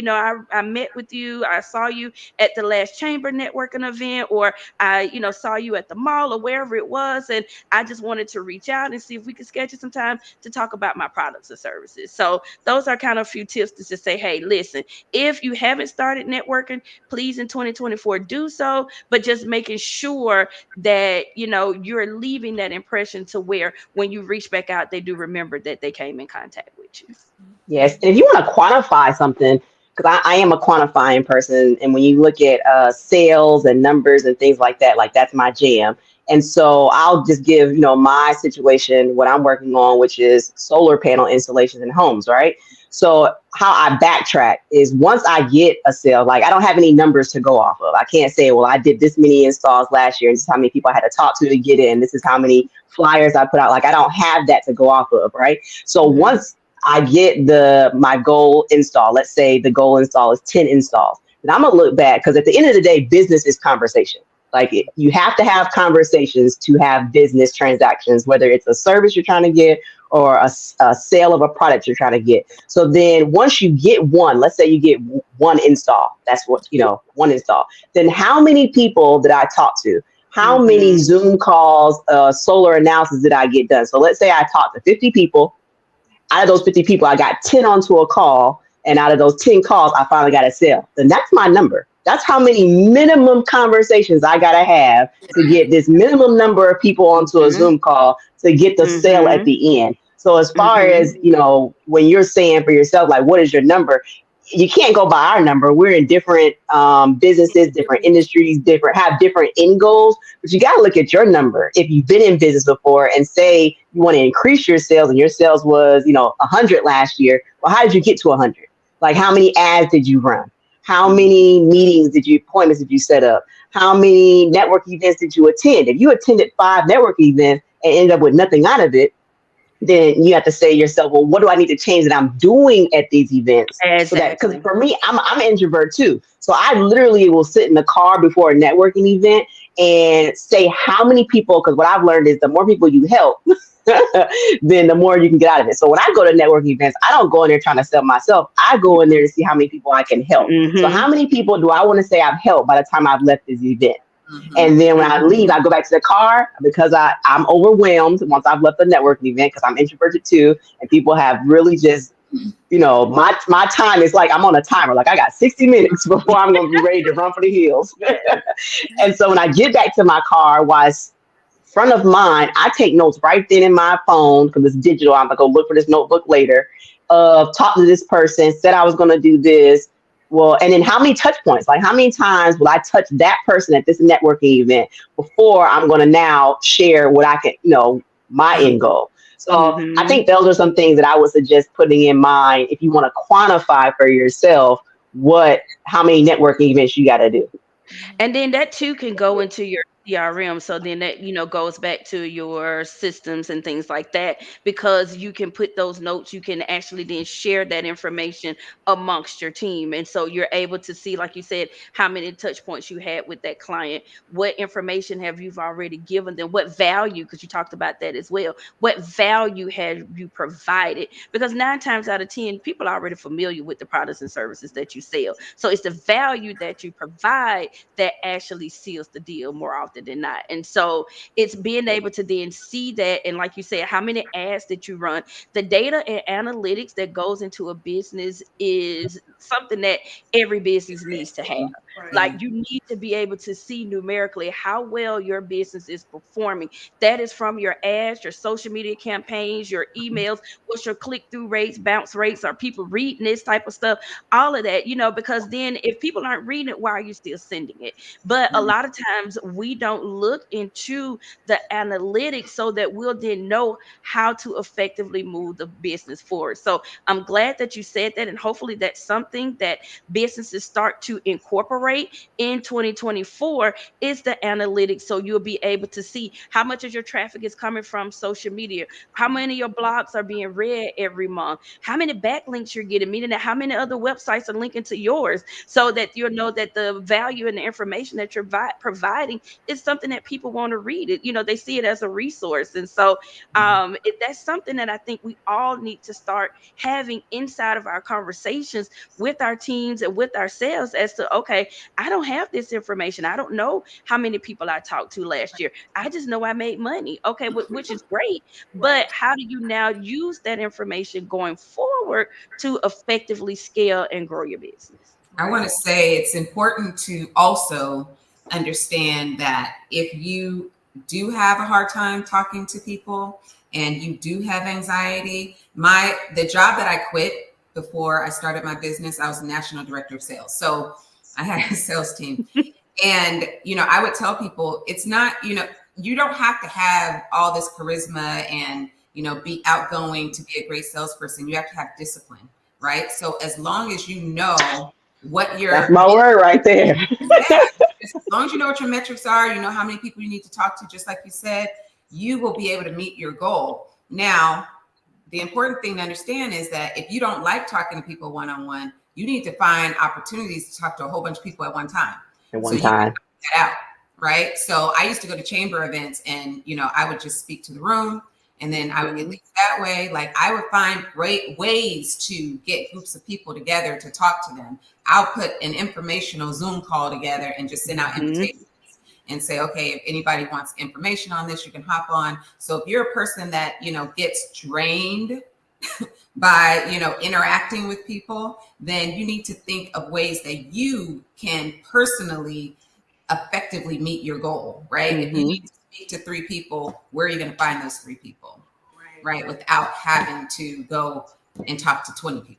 I met with you. I saw you at the last chamber networking event, or I, saw you at the mall or wherever it was. And I just wanted to reach out and see if we could schedule some time to talk about my products or services. So those are kind of a few tips to just say, hey, listen, if you haven't started networking, please in 2024 do so, but just making sure that you're leaving that impression to where when you reach back out, they do remember that they came in contact with you. Yes, and if you want to quantify something, because I am a quantifying person, and when you look at sales and numbers and things like that, like that's my jam. And so I'll just give my situation, what I'm working on, which is solar panel installations in homes, right? So how I backtrack is once I get a sale, like I don't have any numbers to go off of. I can't say, well, I did this many installs last year, and this is how many people I had to talk to get in. This is how many flyers I put out. Like I don't have that to go off of, right? So once I get my goal install. Let's say the goal install is 10 installs. And I'm gonna look back because at the end of the day, business is conversation. Like you have to have conversations to have business transactions, whether it's a service you're trying to get or a sale of a product you're trying to get. So then once you get one, let's say you get one install, that's what, one install. Then how many people did I talk to? How many Zoom calls, solar analysis did I get done? So let's say I talked to 50 people. Out of those 50 people, I got 10 onto a call. And out of those 10 calls, I finally got a sale. Then that's my number. That's how many minimum conversations I got to have to get this minimum number of people onto a Zoom call to get the sale at the end. So as far as, when you're saying for yourself, like, what is your number? You can't go by our number. We're in different businesses, different industries, have different end goals, but you got to look at your number. If you've been in business before and say you want to increase your sales and your sales was, 100 last year. Well, how did you get to 100? Like how many ads did you run? How many appointments did you set up? How many network events did you attend? If you attended 5 network events and ended up with nothing out of it, then you have to say to yourself, well, what do I need to change that I'm doing at these events? Exactly. So that, because for me, I'm an introvert too. So I literally will sit in the car before a networking event and say how many people, because what I've learned is the more people you help, then the more you can get out of it. So when I go to networking events, I don't go in there trying to sell myself. I go in there to see how many people I can help. So how many people do I want to say I've helped by the time I've left this event? And then when I leave, I go back to the car because I'm overwhelmed once I've left the networking event because I'm introverted too. And people have really just, my time is like I'm on a timer. Like I got 60 minutes before I'm going to be ready to run for the hills. And so when I get back to my car, while it's front of mine, I take notes right then in my phone because it's digital. I'm going to go look for this notebook later. Talk to this person, said I was going to do this. Well, and then how many touch points? Like how many times will I touch that person at this networking event before I'm going to now share what I can, my end goal. So I think those are some things that I would suggest putting in mind if you want to quantify for yourself how many networking events you got to do. And then that too can go into your CRM. So then that, goes back to your systems and things like that, because you can put those notes, you can actually then share that information amongst your team. And so you're able to see, like you said, how many touch points you had with that client, what information have you already given them, what value, because you talked about that as well, what value have you provided? Because 9 times out of 10, people are already familiar with the products and services that you sell. So it's the value that you provide that actually seals the deal more often than not. And so it's being able to then see that, and like you said, how many ads that you run. The data and analytics that goes into a business is something that every business needs to have. Like you need to be able to see numerically how well your business is performing. That is from your ads, your social media campaigns, your emails, what's your click-through rates, bounce rates, are people reading this type of stuff, all of that, because then if people aren't reading it, why are you still sending it? But a lot of times we don't look into the analytics so that we'll then know how to effectively move the business forward. So I'm glad that you said that, and hopefully that's something that businesses start to incorporate in 2024 is the analytics. So you'll be able to see how much of your traffic is coming from social media, how many of your blogs are being read every month, how many backlinks you're getting, meaning that how many other websites are linking to yours, so that you'll know that the value and the information that you're providing is something that people want to read it. They see it as a resource. And so that's something that I think we all need to start having inside of our conversations with our teams and with ourselves as to, okay, I don't have this information. I don't know how many people I talked to last year. I just know I made money. Okay, which is great. But how do you now use that information going forward to effectively scale and grow your business? I want to say it's important to also understand that if you do have a hard time talking to people and you do have anxiety, the job that I quit before I started my business, I was the national director of sales. So I had a sales team. And, I would tell people it's not, you don't have to have all this charisma and, be outgoing to be a great salesperson. You have to have discipline, right? So as long as you know what your— That's my word right there. as long as you know what your metrics are, you know how many people you need to talk to, just like you said, you will be able to meet your goal. Now, the important thing to understand is that if you don't like talking to people one-on-one, you need to find opportunities to talk to a whole bunch of people at one time. At one time. That out, right? So I used to go to chamber events and, I would just speak to the room, and then I would get leads that way. Like I would find great ways to get groups of people together to talk to them. I'll put an informational Zoom call together and just send out invitations and say, okay, if anybody wants information on this, you can hop on. So if you're a person that, gets drained by, interacting with people, then you need to think of ways that you can personally effectively meet your goal, right? If you need to speak to 3 people, where are you going to find those 3 people, right? Without having to go and talk to 20 people.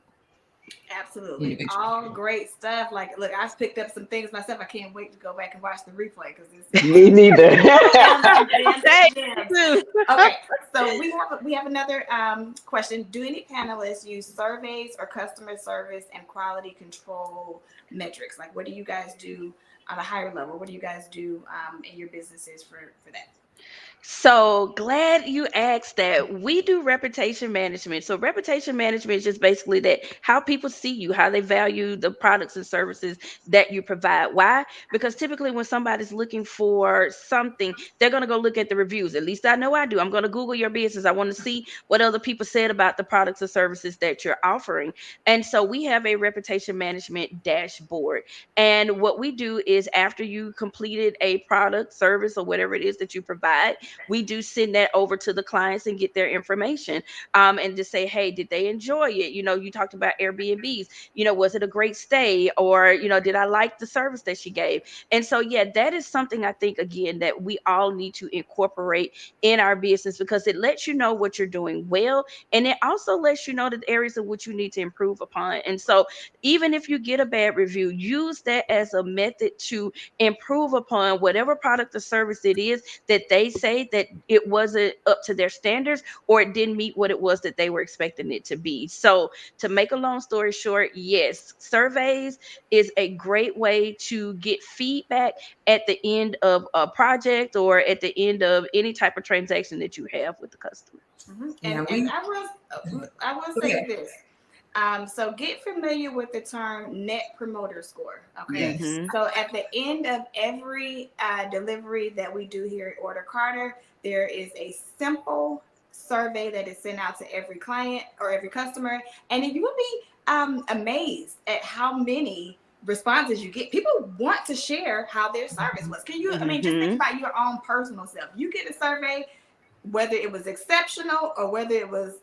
Absolutely. All great stuff. Like, look, I've picked up some things myself. I can't wait to go back and watch the replay because it's me neither. Okay, so we have another question. Do any panelists use surveys or customer service and quality control metrics? Like, what do you guys do on a higher level? What do you guys do in your businesses for that? So glad you asked that. We do reputation management. So reputation management is just basically that how people see you, how they value the products and services that you provide. Why? Because typically when somebody's looking for something, they're going to go look at the reviews. At least I know I do. I'm going to Google your business. I want to see what other people said about the products and services that you're offering. And so we have a reputation management dashboard. And what we do is after you completed a product, service, or whatever it is that you provide, we do send that over to the clients and get their information and just say, hey, did they enjoy it? You talked about Airbnbs, was it a great stay? Or, did I like the service that she gave? And so, yeah, that is something I think, again, that we all need to incorporate in our business because it lets you know what you're doing well. And it also lets you know the areas in which you need to improve upon. And so even if you get a bad review, use that as a method to improve upon whatever product or service it is that they say that it wasn't up to their standards or it didn't meet what it was that they were expecting it to be. So to make a long story short, yes, surveys is a great way to get feedback at the end of a project or at the end of any type of transaction that you have with the customer. And I will say this. So get familiar with the term Net Promoter Score. Okay. So at the end of every delivery that we do here at Order Carter, there is a simple survey that is sent out to every client or every customer. And you will be amazed at how many responses you get. People want to share how their service was. Can you, I mean, just think about your own personal self. You get a survey, whether it was exceptional or whether it was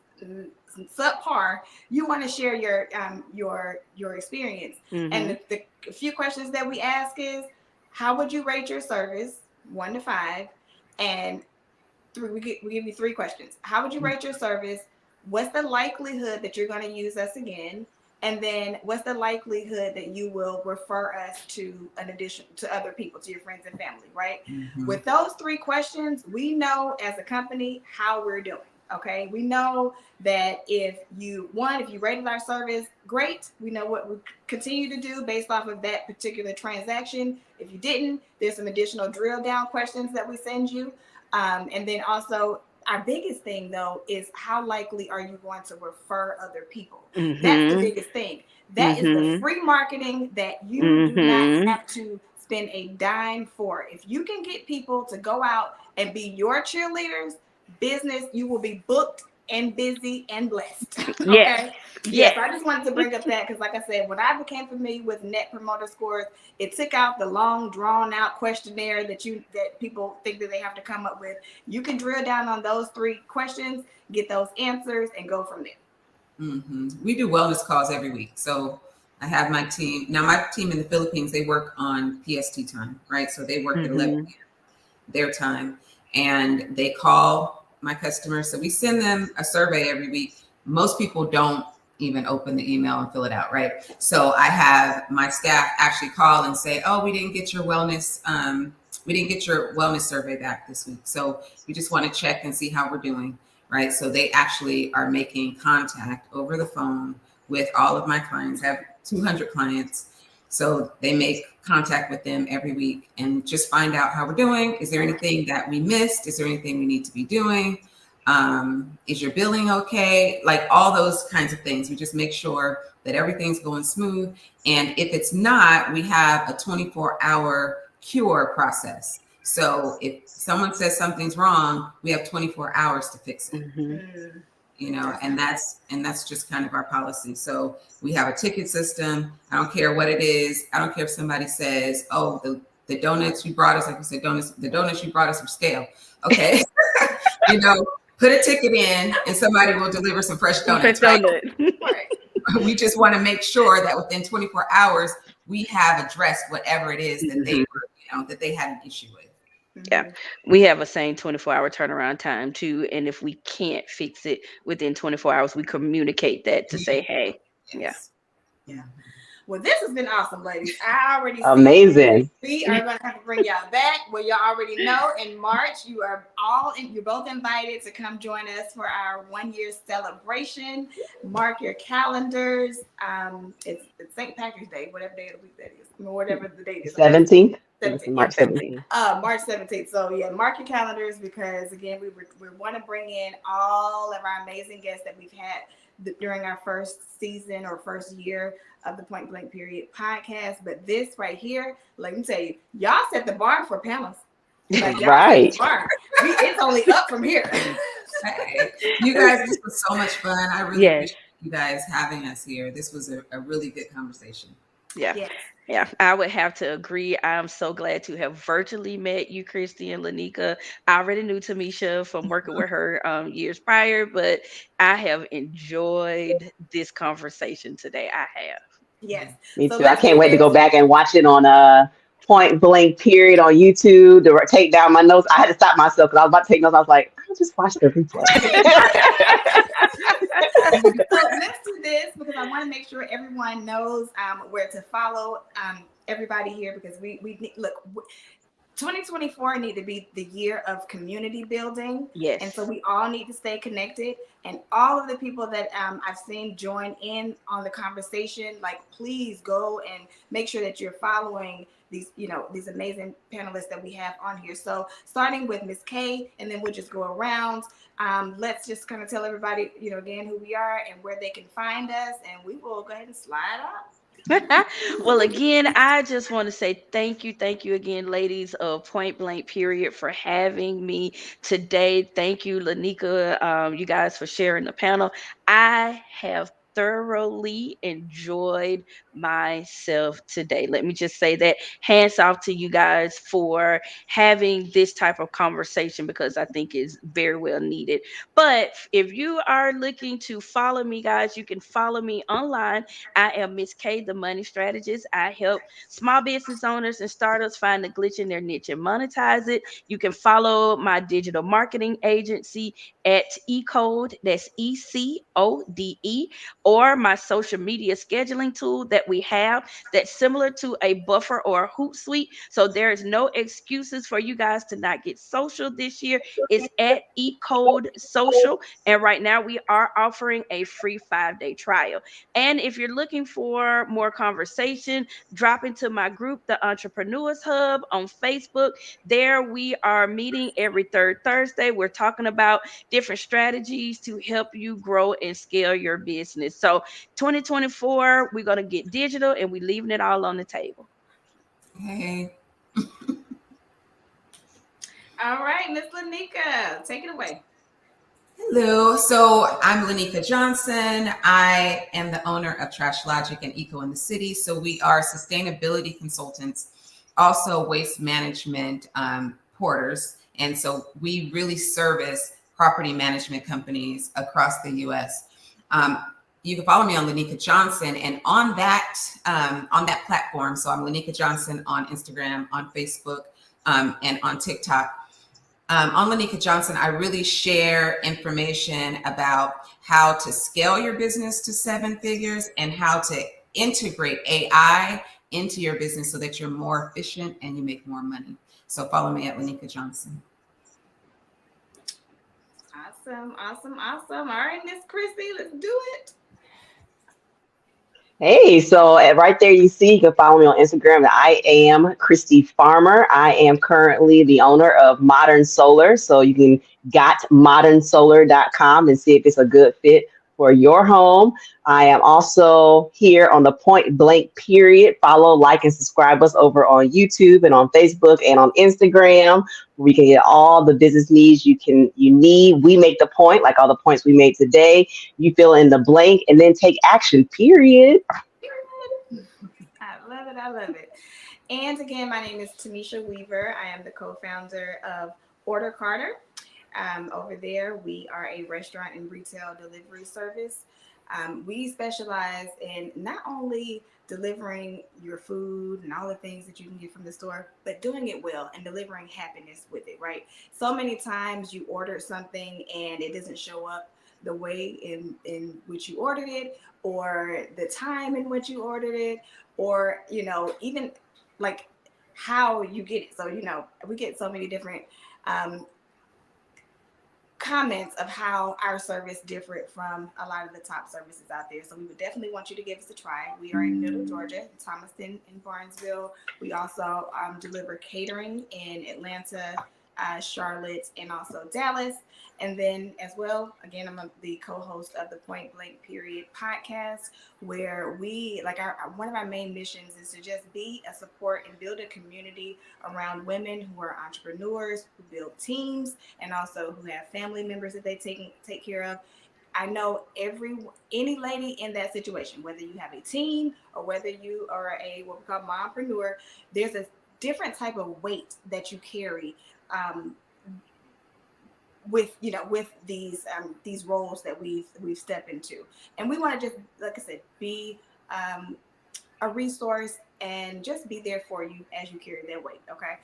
subpar, you want to share your experience. And the few questions that we ask is, how would you rate your service, 1 to 5? And we give you 3 questions. How would you rate your service? What's the likelihood that you're going to use us again? And then what's the likelihood that you will refer us to an addition to other people, to your friends and family, right? With those 3 questions, we know as a company how we're doing. Okay, we know that if you rated our service, great. We know what we continue to do based off of that particular transaction. If you didn't, there's some additional drill down questions that we send you. And then also, our biggest thing though is how likely are you going to refer other people? That's the biggest thing. That is the free marketing that you do not have to spend a dime for. If you can get people to go out and be your cheerleaders, business, you will be booked and busy and blessed. Okay. Yes. I just wanted to bring up that because, like I said, when I became familiar with Net Promoter Scores, it took out the long, drawn-out questionnaire that people think that they have to come up with. You can drill down on those 3 questions, get those answers, and go from there. We do wellness calls every week. So I have my team. Now, my team in the Philippines, they work on PST time, right? So they work at 11 p.m. their time, and they call my customers. So we send them a survey every week. Most people don't even open the email and fill it out, right? So I have my staff actually call and say, "Oh, we didn't get your wellness survey back this week. So we just want to check and see how we're doing," right? So they actually are making contact over the phone with all of my clients. I have 200 clients. So they make contact with them every week and just find out how we're doing. Is there anything that we missed? Is there anything we need to be doing? Is your billing okay? Like all those kinds of things. We just make sure that everything's going smooth. And if it's not, we have a 24-hour cure process. So if someone says something's wrong, we have 24 hours to fix it. You know, and that's just kind of our policy. So we have a ticket system. I don't care what it is. I don't care if somebody says, "Oh, the donuts you brought us," like you said, the donuts you brought us are stale. Okay. You know, put a ticket in and somebody will deliver some fresh donuts. Right? We just want to make sure that within 24 hours, we have addressed whatever it is that that they had an issue with. Yeah, we have a same 24-hour turnaround time too. And if we can't fix it within 24 hours, we communicate that to say, "Hey, Yes. Yeah. Well, this has been awesome, ladies. I already amazing. We are going to have to bring y'all back. Well, y'all already know in March, you're both invited to come join us for our 1-year celebration. Mark your calendars. It's St. Patrick's Day, whatever day of the week that is, whatever the date is. 17th. 17th. March 17th. March 17th. So yeah, mark your calendars because again, we want to bring in all of our amazing guests that we've had during our first season or first year of the Point Blank Period podcast. But this right here, let me tell you, y'all set the bar for panels. Like, right. It's only up from here. Hey, you guys, this was so much fun. I really appreciate you guys having us here. This was a really good conversation. Yeah, I would have to agree. I'm so glad to have virtually met you, Christy and Lanika. I already knew Tamisha from working with her years prior, but I have enjoyed this conversation today. I have. Yes. Me too. I can't wait to go back and watch it on Point Blank Period on YouTube to take down my notes. I had to stop myself because I was about to take notes. I was like, I'll just watch the replay. So let's do this because I want to make sure everyone knows where to follow everybody here because we look. 2024 need to be the year of community building. Yes. And so we all need to stay connected. And all of the people that I've seen join in on the conversation, like please go and make sure that you're following these amazing panelists that we have on here. So starting with Ms. K, and then we'll just go around. Let's just kind of tell everybody, again, who we are and where they can find us. And we will go ahead and slide up. Well, again, I just want to say thank you again, ladies of Point Blank Period, for having me today. Thank you, Lanika, you guys for sharing the panel. I have thoroughly enjoyed myself today. Let me just say that, hands off to you guys for having this type of conversation, because I think it's very well needed. But if you are looking to follow me, guys, you can follow me online. I am Miss K, the money strategist. I help small business owners and startups find the glitch in their niche and monetize it. You can follow my digital marketing agency at eCode, that's ECODE, or my social media scheduling tool that we have that's similar to a Buffer or a Hootsuite. So there is no excuses for you guys to not get social this year. It's at eCode Social. And right now we are offering a free 5-day trial. And if you're looking for more conversation, drop into my group, the Entrepreneurs Hub on Facebook. There we are meeting every third Thursday. We're talking about different strategies to help you grow and scale your business. So 2024, we're going to get digital and we're leaving it all on the table. Hey. All right, Miss Lanika, take it away. Hello. So I'm Lanika Johnson. I am the owner of Trash Logic and Eco in the City. So we are sustainability consultants, also waste management porters. And so we really service property management companies across the U.S. You can follow me on Lanika Johnson, and on that platform. So I'm Lanika Johnson on Instagram, on Facebook, and on TikTok. On Lanika Johnson, I really share information about how to scale your business to 7 figures and how to integrate AI into your business so that you're more efficient and you make more money. So follow me at Lanika Johnson. Awesome. All right, Miss Chrissy, let's do it. Hey, so right there you see, you can follow me on Instagram. I am Christy Farmer. I am currently the owner of Modern Solar. So you can gotmodernsolar.com and see if it's a good fit for your home. I am also here on the Point Blank Period. Follow, like, and subscribe us over on YouTube and on Facebook and on Instagram. We can get all the business needs you need. We make the point, like all the points we made today. You fill in the blank and then take action, period. I love it. And again, my name is Tamisha Weaver. I am the co-founder of Order Carter. Over there, we are a restaurant and retail delivery service. We specialize in not only delivering your food and all the things that you can get from the store, but doing it well and delivering happiness with it, right? So many times you order something and it doesn't show up the way in which you ordered it, or the time in which you ordered it, or, even like how you get it. So, we get so many different comments of how our service different from a lot of the top services out there. So we would definitely want you to give us a try. We are in Middle Georgia, Thomaston, and Barnesville. We also deliver catering in Atlanta, Charlotte, and also Dallas. And then as well, again, I'm the co-host of the Point Blank Period podcast, where we, one of our main missions is to just be a support and build a community around women who are entrepreneurs, who build teams, and also who have family members that they take care of. I know any lady in that situation, whether you have a team or whether you are what we call mompreneur, there's a different type of weight that you carry with these roles that we've stepped into. And we want to just, like I said, be a resource and just be there for you as you carry that weight. Okay.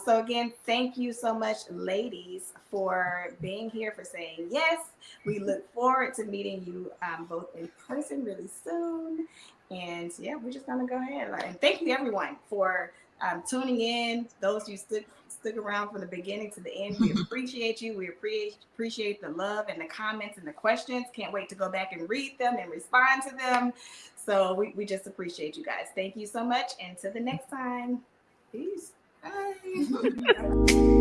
So again, thank you so much, ladies, for being here, for saying yes. We look forward to meeting you both in person really soon. And yeah, we're just gonna go ahead and thank you everyone for tuning in. Those who stuck around from the beginning to the end, we appreciate you. We appreciate the love and the comments and the questions. Can't wait to go back and read them and respond to them. So we just appreciate you guys. Thank you so much. And till the next time, peace. Bye.